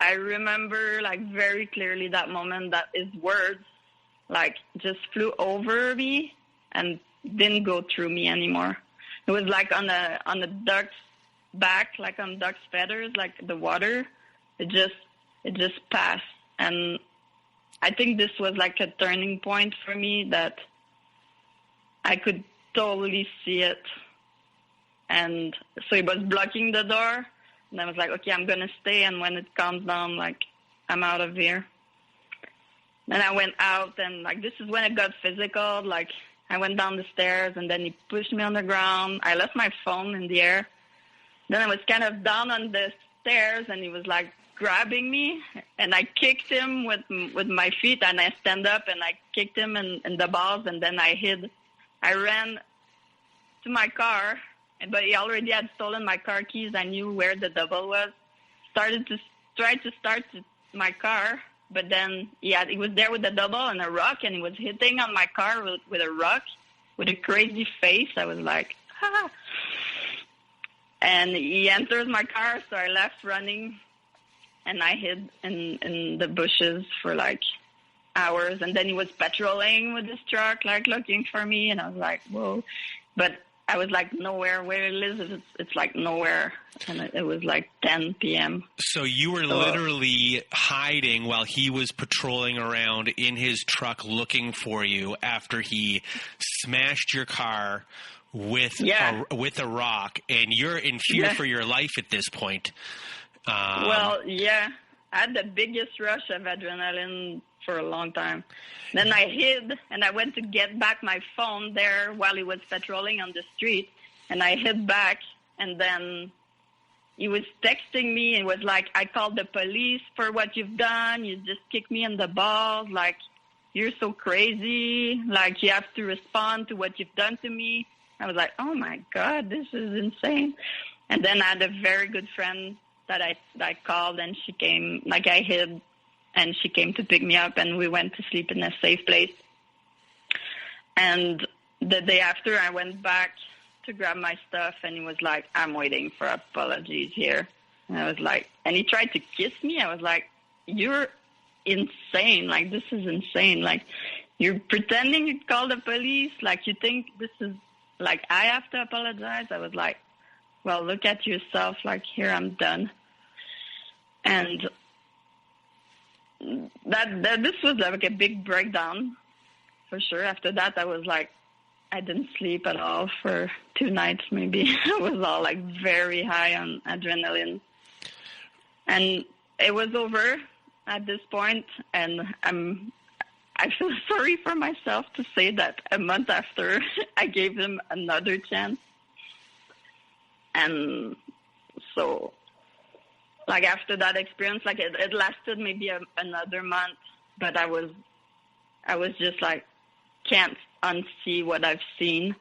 I remember, like, very clearly that moment that his words, like, just flew over me and didn't go through me anymore. It was like on a duck's back, like on duck's feathers, like the water. It just passed. And I think this was like a turning point for me, that I could totally see it. And so he was blocking the door. And I was like, okay, I'm going to stay. And when it calms down, like, I'm out of here. Then I went out, and, like, this is when it got physical. Like, I went down the stairs, and then he pushed me on the ground. I left my phone in the air. Then I was kind of down on the stairs, and he was, like, grabbing me. And I kicked him with my feet, and I stand up, and I kicked him in the balls, and then I hid. I ran to my car. But he already had stolen my car keys. I knew where the double was. Tried to start my car, but then he was there with the double and a rock, and he was hitting on my car with a rock, with a crazy face. I was like, ha! And he enters my car, so I left running, and I hid in the bushes for like hours. And then he was patrolling with his truck, like looking for me, and I was like, whoa. But I was like, nowhere. Where it is, it's like nowhere. And it was like 10 p.m. So you were literally hiding while he was patrolling around in his truck looking for you after he smashed your car with a rock, and you're in fear for your life at this point. Well, yeah. I had the biggest rush of adrenaline for a long time. Then I hid, and I went to get back my phone there while he was patrolling on the street, and I hid back, and then he was texting me and was like, I called the police for what you've done. You just kicked me in the balls. Like, you're so crazy. Like, you have to respond to what you've done to me. I was like, oh, my God, this is insane. And then I had a very good friend that I called, and she came, like I hid, and she came to pick me up, and we went to sleep in a safe place. And the day after, I went back to grab my stuff, and he was like, I'm waiting for apologies here. And I was like, and he tried to kiss me. I was like, you're insane. Like, this is insane. Like, you're pretending you called the police. Like, you think this is, like, I have to apologize. I was like, well, look at yourself. Like, here, I'm done. And this was like a big breakdown for sure. After that, I was like, I didn't sleep at all for 2 nights maybe. I was all like very high on adrenaline. And it was over at this point, and I feel sorry for myself to say that a month after I gave him another chance. And so, like, after that experience, like, it lasted maybe another month, but I was just like, can't unsee what I've seen.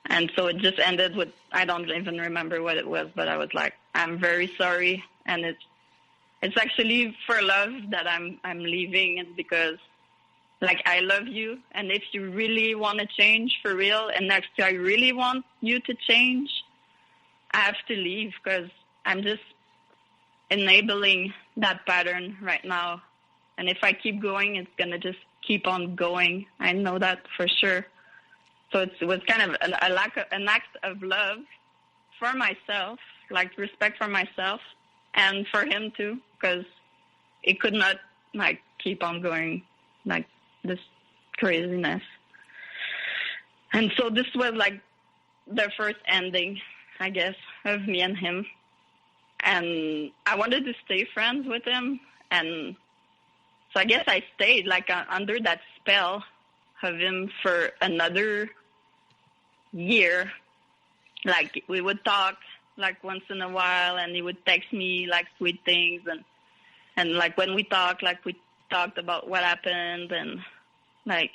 And so it just ended with, I don't even remember what it was, but I was like, I'm very sorry. And it's actually for love that I'm leaving. It's because, like, I love you. And if you really want to change for real, and next I really want you to change, I have to leave, because I'm just enabling that pattern right now. And if I keep going, it's going to just keep on going. I know that for sure. So it was kind of an act of love for myself, like respect for myself and for him too, because it could not, like, keep on going like this craziness. And so this was like the first ending, I guess, of me and him. And I wanted to stay friends with him. And so I guess I stayed like under that spell of him for another year. Like, we would talk like once in a while, and he would text me like sweet things. And like when we talked, like we talked about what happened, and like,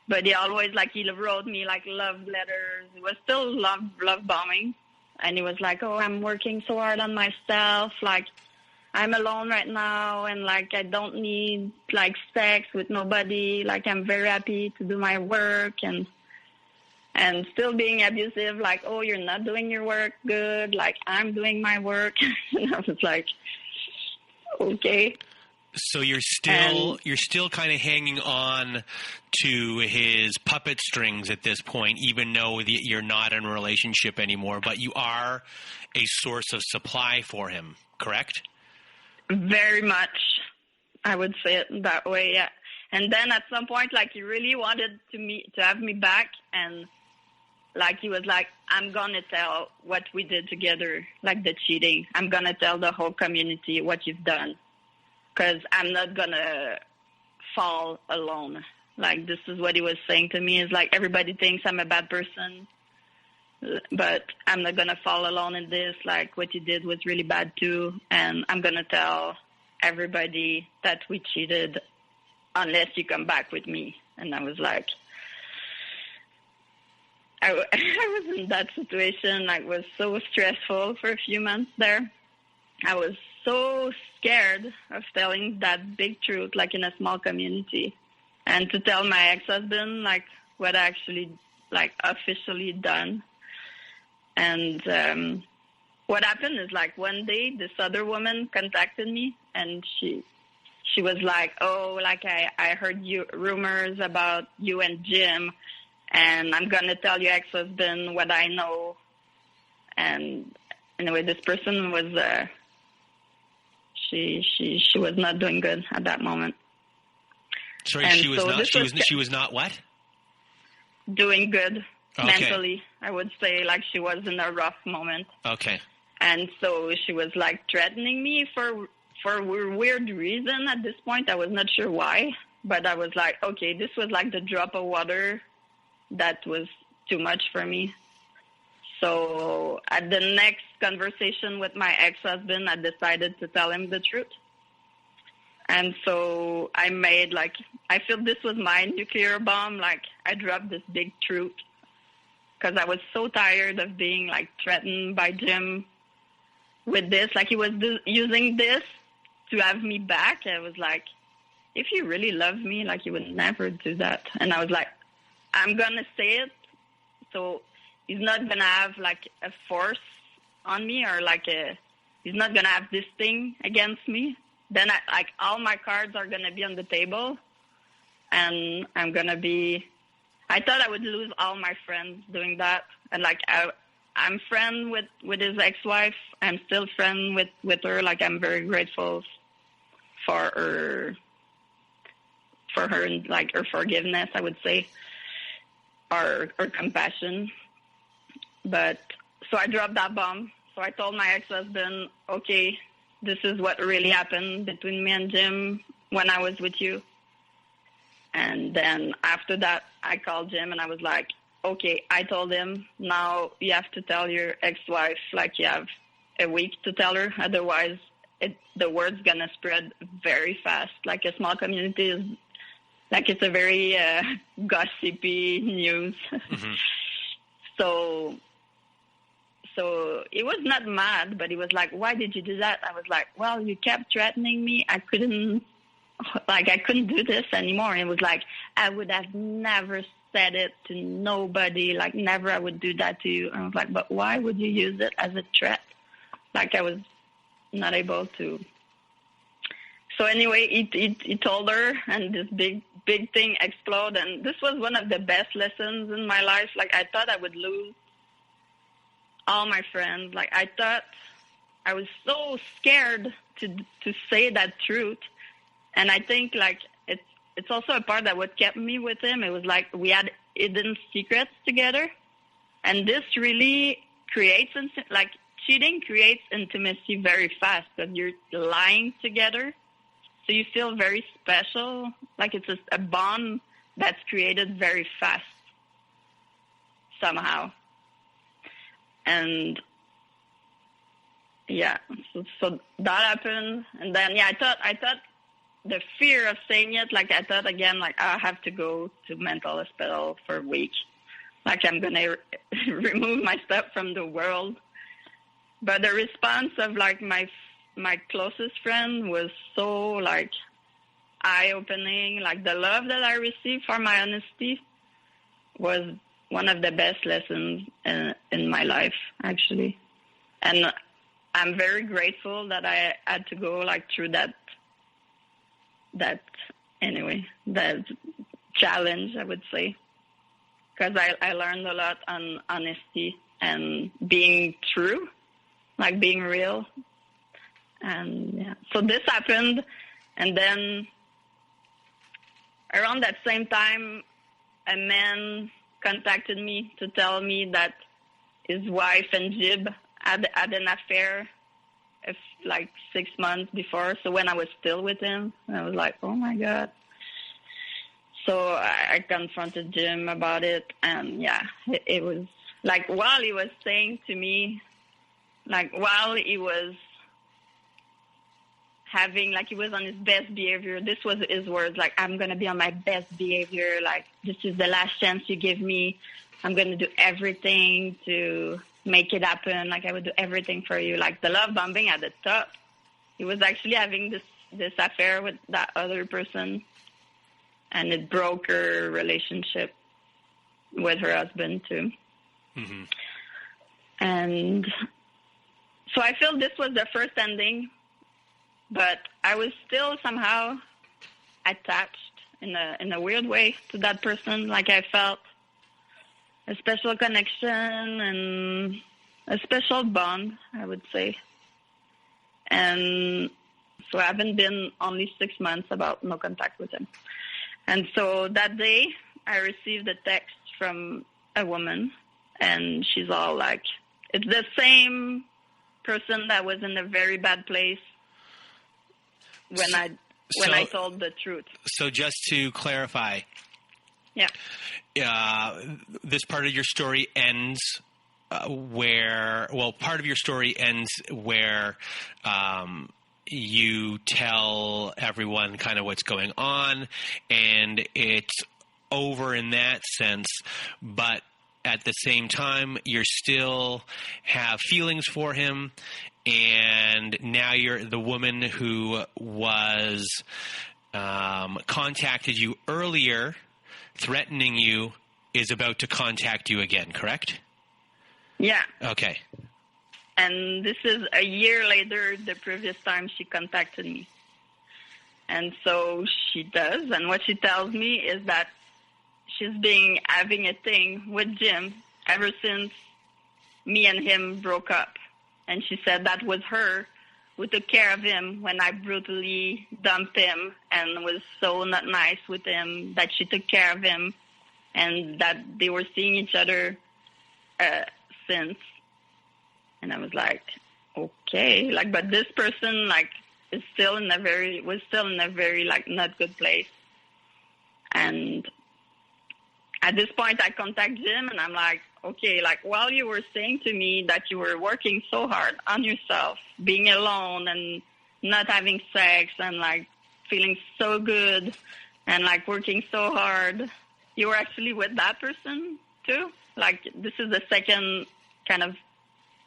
but he always, like, he wrote me like love letters. It was still love bombing. And he was like, oh, I'm working so hard on myself. Like, I'm alone right now, and like, I don't need like sex with nobody. Like, I'm very happy to do my work, and still being abusive. Like, oh, you're not doing your work good. Like, I'm doing my work. And I was like, okay. So you're still kind of hanging on to his puppet strings at this point, even though you're not in a relationship anymore, but you are a source of supply for him, correct? Very much. I would say it that way, yeah. And then at some point, like, he really wanted to have me back, and like, he was like, I'm going to tell what we did together, like the cheating. I'm going to tell the whole community what you've done, because I'm not going to fall alone. Like, this is what he was saying to me, is like, everybody thinks I'm a bad person, but I'm not going to fall alone in this. Like, what you did was really bad too, and I'm going to tell everybody that we cheated unless you come back with me. And I was like, I was in that situation. Like, it was so stressful for a few months there. I was so scared of telling that big truth, like, in a small community, and to tell my ex-husband, like, what I actually, like, officially done. And what happened is, like, one day this other woman contacted me, and she was like, oh, like, I heard rumors about you and Jim, and I'm going to tell your ex-husband what I know. And anyway, this person was, she was not doing good at that moment. Sorry, and she was not what? Doing good. Okay. Mentally, I would say, like, she was in a rough moment. Okay. And so she was, like, threatening me for for a weird reason at this point, I was not sure why, but I was like, okay, this was like the drop of water that was too much for me. So at the next conversation with my ex-husband, I decided to tell him the truth. And so I made, like, I feel this was my nuclear bomb. Like, I dropped this big truth because I was so tired of being, like, threatened by Jim with this. Like, he was using this to have me back. I was like, if you really love me, like, you would never do that. And I was like, I'm going to say it. So he's not going to have, like, a force on me, or, like, he's not going to have this thing against me. Then, like, all my cards are going to be on the table, and I'm going to be... I thought I would lose all my friends doing that. And, like, I'm friend with his ex-wife. I'm still friend with her. Like, I'm very grateful for her, like, her forgiveness, I would say, or compassion. But, so I dropped that bomb. So I told my ex-husband, okay, this is what really happened between me and Jim when I was with you. And then after that, I called Jim and I was like, okay, I told him, now you have to tell your ex-wife, like, you have a week to tell her. Otherwise, the word's going to spread very fast. Like, a small community is, like, it's a very gossipy news. Mm-hmm. So he was not mad, but he was like, why did you do that? I was like, well, you kept threatening me. I couldn't do this anymore. And it was like, I would have never said it to nobody. Like, never I would do that to you. And I was like, but why would you use it as a threat? Like, I was not able to. So anyway, he told her, and this big thing exploded. And this was one of the best lessons in my life. Like, I thought I would lose all my friends. Like, I thought I was so scared to say that truth. And I think, like, it's also a part that what kept me with him. It was like we had hidden secrets together. And this really creates, like, cheating creates intimacy very fast because you're lying together. So you feel very special. Like, it's a bond that's created very fast somehow. And yeah, so that happened. And then, yeah, I thought the fear of saying it, like, I thought again, like, I have to go to mental hospital for a week. Like, I'm going to remove my stuff from the world. But the response of, like, my closest friend was so, like, eye-opening. Like, the love that I received for my honesty was one of the best lessons in my life, actually. And I'm very grateful that I had to go, like, through that challenge, I would say. Because I learned a lot on honesty and being true, like being real. And, yeah. So this happened, and then around that same time, a man contacted me to tell me that his wife and Jib had an affair like 6 months before. So when I was still with him, I was like, oh my God. So I confronted Jim about it. And yeah, it was like, while he was saying to me, like, while he was having, like, he was on his best behavior. This was his words, like, I'm going to be on my best behavior. Like, this is the last chance you give me. I'm going to do everything to make it happen. Like, I would do everything for you. Like, the love bombing at the top. He was actually having this affair with that other person, and it broke her relationship with her husband too. Mm-hmm. And so I feel this was the first ending. But I was still somehow attached in a weird way to that person. Like, I felt a special connection and a special bond, I would say. And so I haven't been only 6 months about no contact with him. And so that day I received a text from a woman, and she's all like, it's the same person that was in a very bad place when I told the truth. So just to clarify, Yeah. This part of your story ends part of your story ends where you tell everyone kind of what's going on, and it's over in that sense, but at the same time, you still have feelings for him, and now you're the woman who was contacted you earlier, threatening you, is about to contact you again, correct? Yeah. Okay. And this is a year later, the previous time she contacted me. And so she does, and what she tells me is that she's been having a thing with Jim ever since me and him broke up. And she said that was her who took care of him when I brutally dumped him and was so not nice with him, that she took care of him, and that they were seeing each other since. And I was like, okay, like, but this person, like, was still in a very, like, not good place. And at this point, I contact Jim, and I'm like, okay, like, while you were saying to me that you were working so hard on yourself, being alone and not having sex and, like, feeling so good and, like, working so hard, you were actually with that person too? Like, this is the second kind of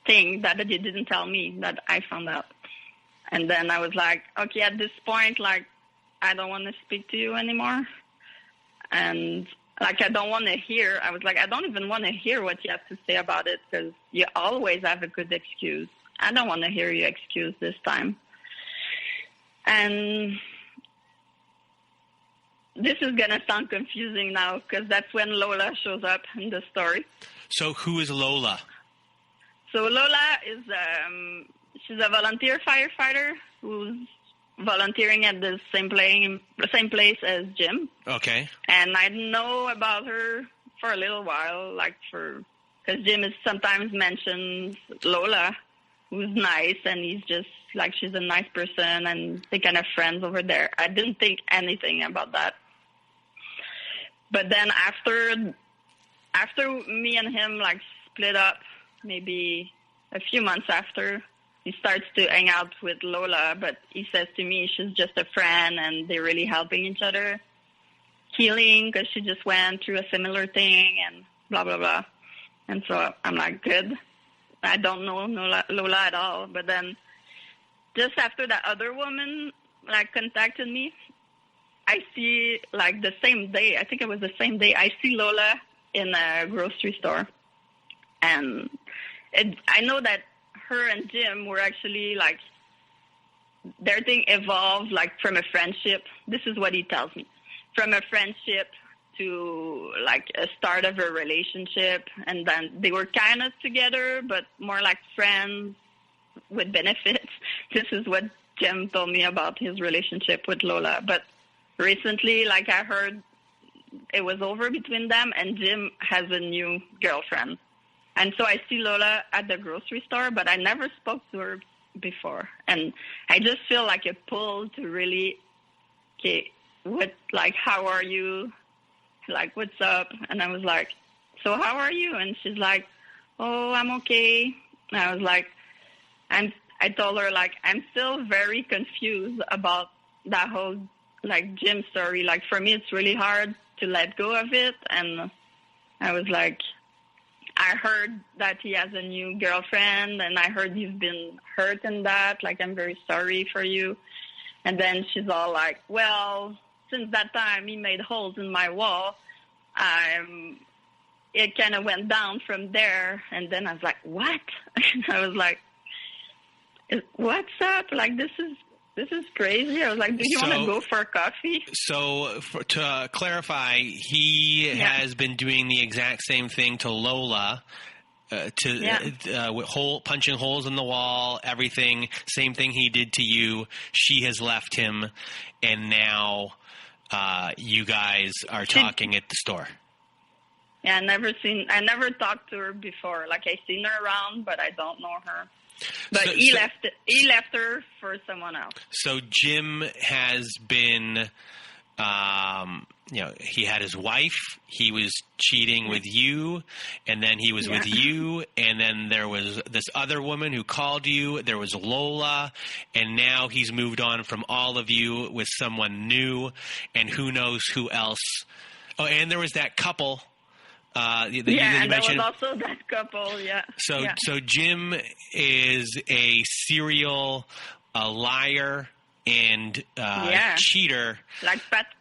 thing that you didn't tell me that I found out. And then I was like, okay, at this point, like, I don't want to speak to you anymore. And, like, I don't want to hear. I was like, I don't even want to hear what you have to say about it, because you always have a good excuse. I don't want to hear your excuse this time. And this is going to sound confusing now, because that's when Lola shows up in the story. So who is Lola? So Lola is, she's a volunteer firefighter who's volunteering at the same place as Jim. Okay. And I know about her for a little while, like, because Jim is sometimes mentions Lola, who's nice, and he's just, like, she's a nice person, and they kind of friends over there. I didn't think anything about that. But then after me and him, like, split up, maybe a few months after, he starts to hang out with Lola, but he says to me she's just a friend and they're really helping each other, healing, because she just went through a similar thing and blah, blah, blah. And so I'm like, good. I don't know Lola at all. But then just after that other woman, like, contacted me, I see, like, the same day, I think it was the same day, I see Lola in a grocery store. And I know that her and Jim were actually, like, their thing evolved, like, from a friendship. This is what he tells me. From a friendship to, like, a start of a relationship. And then they were kind of together, but more like friends with benefits. This is what Jim told me about his relationship with Lola. But recently, like, I heard it was over between them, and Jim has a new girlfriend. And so I see Lola at the grocery store, but I never spoke to her before. And I just feel like a pull to really, okay, how are you? Like, what's up? And I was like, so how are you? And she's like, oh, I'm okay. And I was like, I told her, like, I'm still very confused about that whole, like, Jim story. Like, for me, it's really hard to let go of it. And I was like, I heard that he has a new girlfriend, and I heard you've been hurt in that. Like, I'm very sorry for you. And then she's all like, well, since that time he made holes in my wall, it kind of went down from there. And then I was like, what? I was like, what's up? Like, this is crazy. I was like, do you want to go for coffee? So to clarify, he has been doing the exact same thing to Lola, with punching holes in the wall, everything, same thing he did to you. She has left him, and now you guys are talking at the store. Yeah, I never talked to her before. Like, I seen her around, but I don't know her. But he left her for someone else. So Jim has been, he had his wife. He was cheating with you, and then he was with you, and then there was this other woman who called you. There was Lola, and now he's moved on from all of you with someone new, and who knows who else. Oh, and there was that couple. You and mentioned. There was also that couple, So Jim is a serial liar and cheater. Like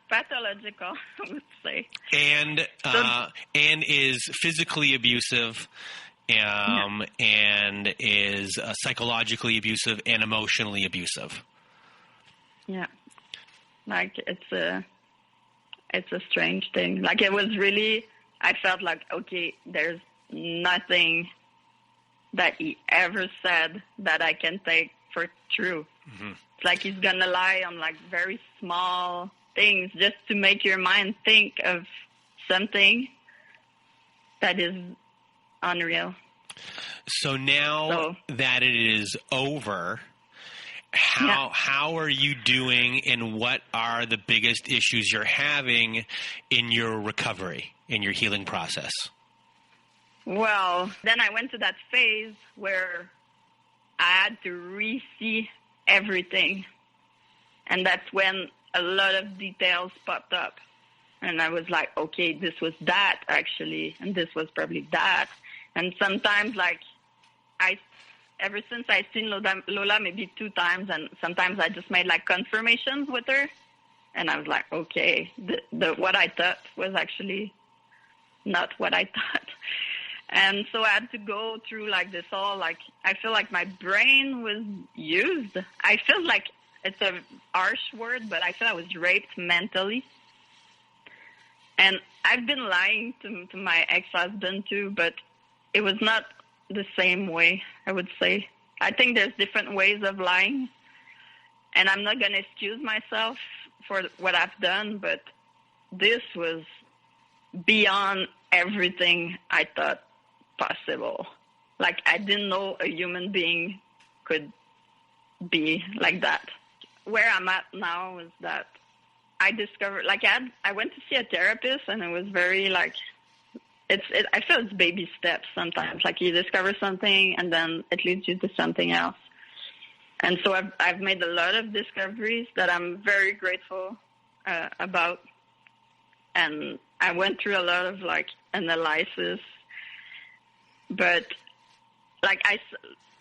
pathological, I would say. And is physically abusive, and is psychologically abusive and emotionally abusive. Yeah. Like, it's a strange thing. Like, it was really... I felt like, okay, there's nothing that he ever said that I can take for true. Mm-hmm. It's like he's going to lie on, like, very small things just to make your mind think of something that is unreal. So now that it is over, how are you doing, and what are the biggest issues you're having in your recovery, in your healing process? Well, then I went to that phase where I had to re-see everything. And that's when a lot of details popped up. And I was like, okay, this was that, actually, and this was probably that. And sometimes, like, ever since I've seen Lola maybe 2 times, and sometimes I just made, like, confirmations with her. And I was like, okay, what I thought was actually not what I thought. And so I had to go through, like, this all, like, I feel like my brain was used. I feel like it's a harsh word, but I feel I was raped mentally. And I've been lying to my ex-husband too, but it was not the same way, I would say. I think there's different ways of lying, and I'm not going to excuse myself for what I've done, but this was beyond everything I thought possible. Like, I didn't know a human being could be like that. Where I'm at now is that I discovered, like, I went to see a therapist, and it was very, like, I feel it's baby steps sometimes. Like, you discover something, and then it leads you to something else. And so I've made a lot of discoveries that I'm very grateful about. And I went through a lot of, like, analysis. But, like,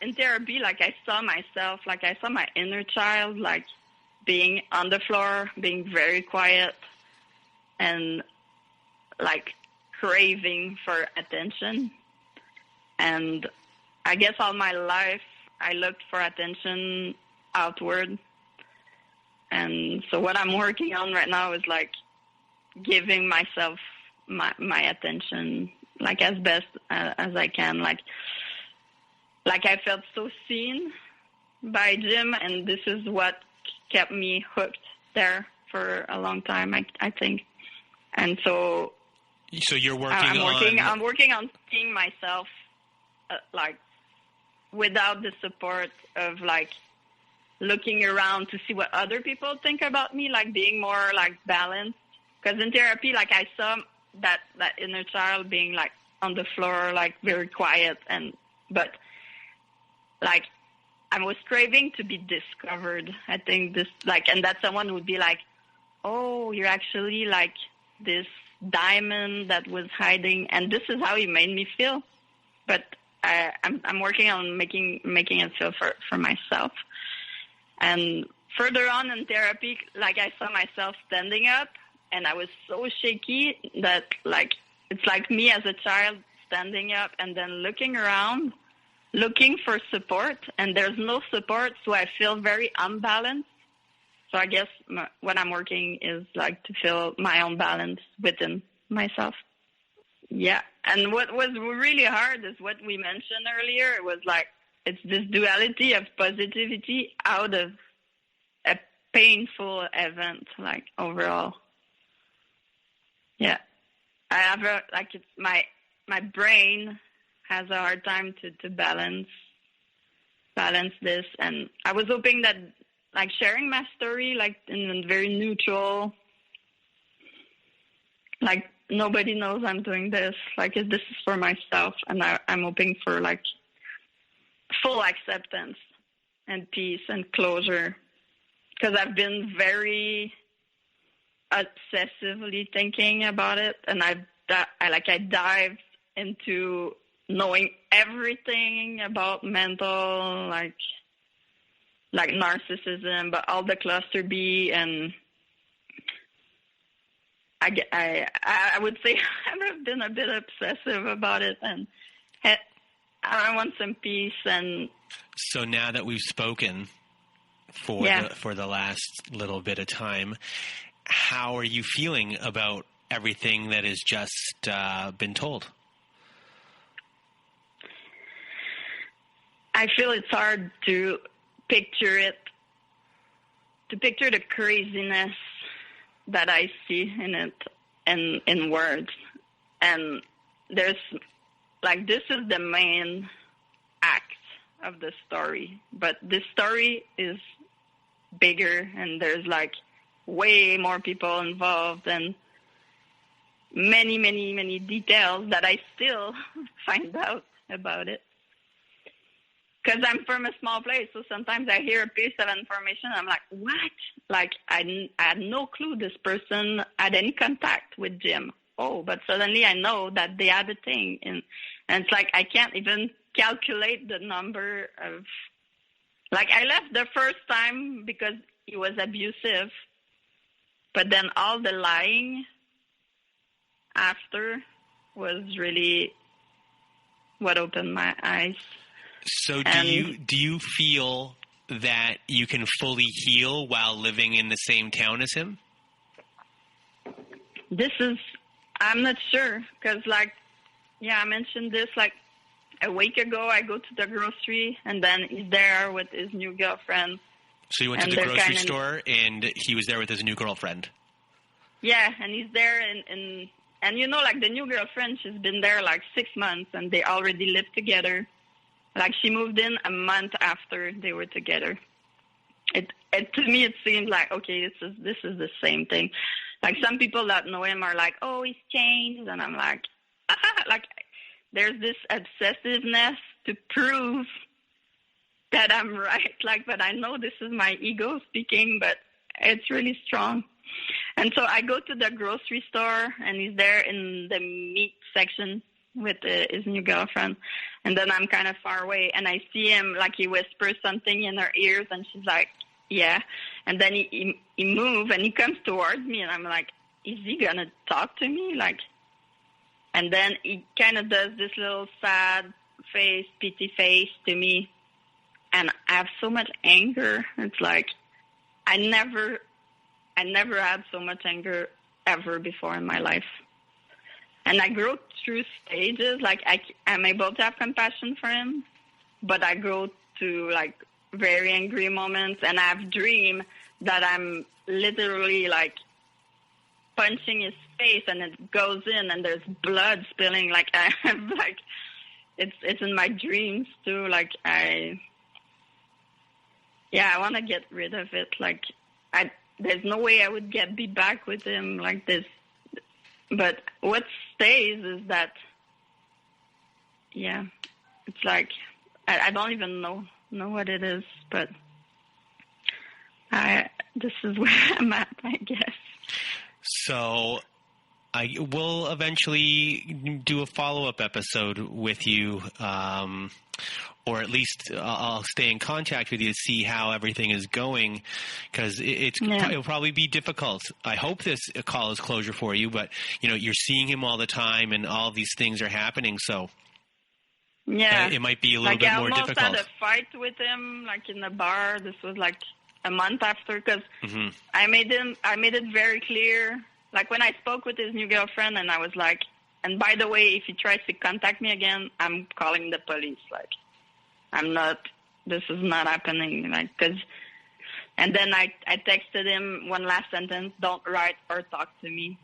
in therapy, like, I saw myself, like, I saw my inner child, like, being on the floor, being very quiet, and, like, craving for attention. And I guess all my life I looked for attention outward. And so what I'm working on right now is, like, giving myself my attention, like, as best as I can. Like I felt so seen by Jim, and this is what kept me hooked there for a long time, I think. And so you're working I'm working on seeing myself, like, without the support of, like, looking around to see what other people think about me, like, being more, like, balanced. Because in therapy, like, I saw that inner child being, like, on the floor, like, very quiet, but, like, I was craving to be discovered. I think this, like, and that someone would be like, oh, you're actually, like, this diamond that was hiding, and this is how he made me feel. But I'm working on making it feel for myself. And further on in therapy, like, I saw myself standing up, and I was so shaky that, like, it's like me as a child standing up and then looking around, looking for support, and there's no support, so I feel very unbalanced. So I guess what I'm working is, like, to feel my own balance within myself. Yeah. And what was really hard is what we mentioned earlier. It was, like, it's this duality of positivity out of a painful event, like, overall. Yeah. I have it's my brain has a hard time to balance balance this. And I was hoping that, like, sharing my story, like, in a very neutral, like, nobody knows I'm doing this. Like, this is for myself, and I'm hoping for, like, full acceptance and peace and closure. Because I've been very obsessively thinking about it, and I dived into knowing everything about mental, like narcissism, but all the cluster B, and I would say I've been a bit obsessive about it, and I want some peace. And so now that we've spoken for the last little bit of time, how are you feeling about everything that has just been told? I feel it's hard to picture it, to picture the craziness that I see in it and in words. And there's, like, this is the main act of the story, but this story is bigger, and there's, like, way more people involved, and many, many, many details that I still find out about it. Because I'm from a small place, so sometimes I hear a piece of information, and I'm like, what? Like, I had no clue this person had any contact with Jim. Oh, but suddenly I know that they had a thing. And it's like I can't even calculate the number of... Like, I left the first time because he was abusive, but then all the lying after was really what opened my eyes. So do you feel that you can fully heal while living in the same town as him? I'm not sure, because, like, I mentioned this, like, a week ago, I go to the grocery, and then he's there with his new girlfriend. So you went to the grocery store, and he was there with his new girlfriend? Yeah, and he's there, and you know, like, the new girlfriend, she's been there, like, 6 months, and they already live together. Like, she moved in a month after they were together. To me, it seemed like, okay, this is the same thing. Like, some people that know him are like, oh, he's changed. And I'm like, like, there's this obsessiveness to prove that I'm right. Like, but I know this is my ego speaking, but it's really strong. And so I go to the grocery store, and he's there in the meat section with his new girlfriend, and then I'm kind of far away, and I see him, like, he whispers something in her ears, and she's like, yeah, and then he moves, and he comes towards me, and I'm like, is he gonna talk to me? Like, and then he kind of does this little sad face, pity face to me, and I have so much anger. It's like I never had so much anger ever before in my life. And I grow through stages. Like, I'm able to have compassion for him, but I grow to, like, very angry moments, and I have dream that I'm literally, like, punching his face, and it goes in, and there's blood spilling. Like, I have, like, it's in my dreams too. Like, I want to get rid of it. Like, there's no way I would be back with him like this. But what stays is that, it's like, I don't even know what it is, but this is where I'm at, I guess. So I will eventually do a follow-up episode with you, or at least I'll stay in contact with you to see how everything is going, because it'll probably be difficult. I hope this call is closure for you, but, you know, you're seeing him all the time, and all these things are happening, so it might be a little bit more difficult. I almost had a fight with him, like, in the bar. This was, like, a month after, because I made it very clear, like, when I spoke with his new girlfriend, and I was like, and by the way, if he tries to contact me again, I'm calling the police. Like, this is not happening. Like, and then I texted him one last sentence, don't write or talk to me.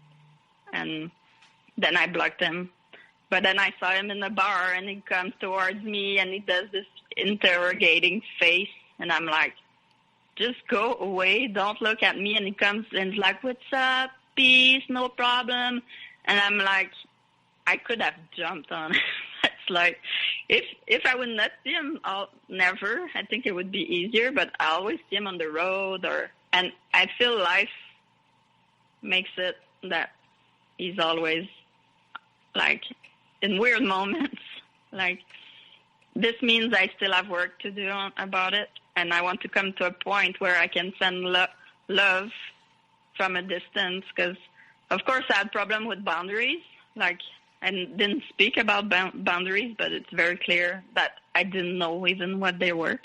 And then I blocked him. But then I saw him in the bar, and he comes towards me, and he does this interrogating face, and I'm like, just go away, don't look at me. And he comes and is like, what's up, peace, no problem. And I'm like, I could have jumped on. It's like, if I would not see him, never. I think it would be easier, but I always see him on the road, and I feel life makes it that he's always like in weird moments. Like, this means I still have work to do about it, and I want to come to a point where I can send love from a distance, because, of course, I had problem with boundaries, like, and didn't speak about boundaries, but it's very clear that I didn't know even what they were.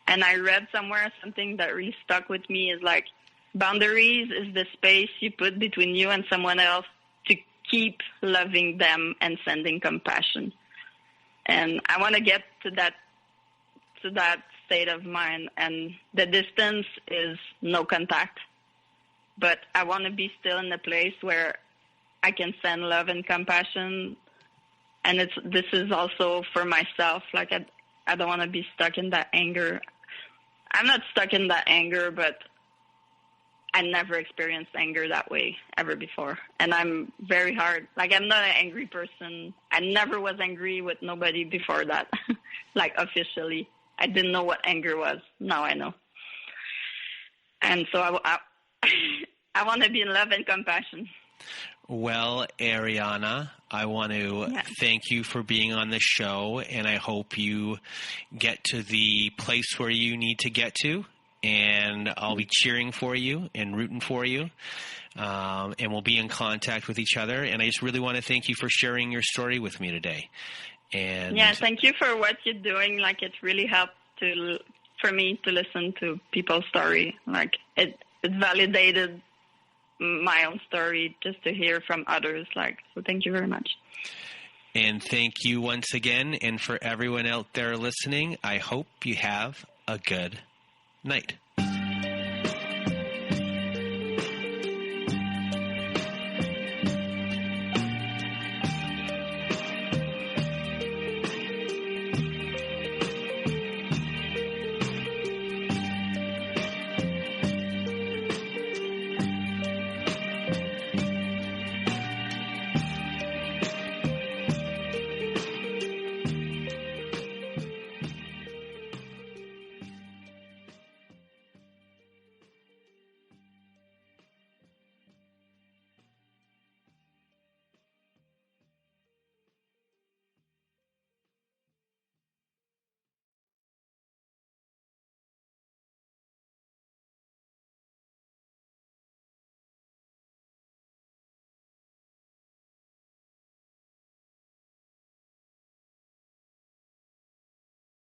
And I read somewhere something that really stuck with me is like, boundaries is the space you put between you and someone else to keep loving them and sending compassion. And I want to get to that state of mind, and the distance is no contact. But I want to be still in a place where I can send love and compassion, and this is also for myself. Like, I don't want to be stuck in that anger. I'm not stuck in that anger, but I never experienced anger that way ever before. And I'm very hard. Like, I'm not an angry person. I never was angry with nobody before that. Like, officially. I didn't know what anger was. Now I know. And so I want to be in love and compassion. Well, Adrianna, I want to thank you for being on the show, and I hope you get to the place where you need to get to. And I'll be cheering for you and rooting for you, and we'll be in contact with each other. And I just really want to thank you for sharing your story with me today. And thank you for what you're doing. Like, it really helped for me to listen to people's story. Like, it validated my own story just to hear from others. Like, so thank you very much. And thank you once again. And for everyone out there listening, I hope you have a good night.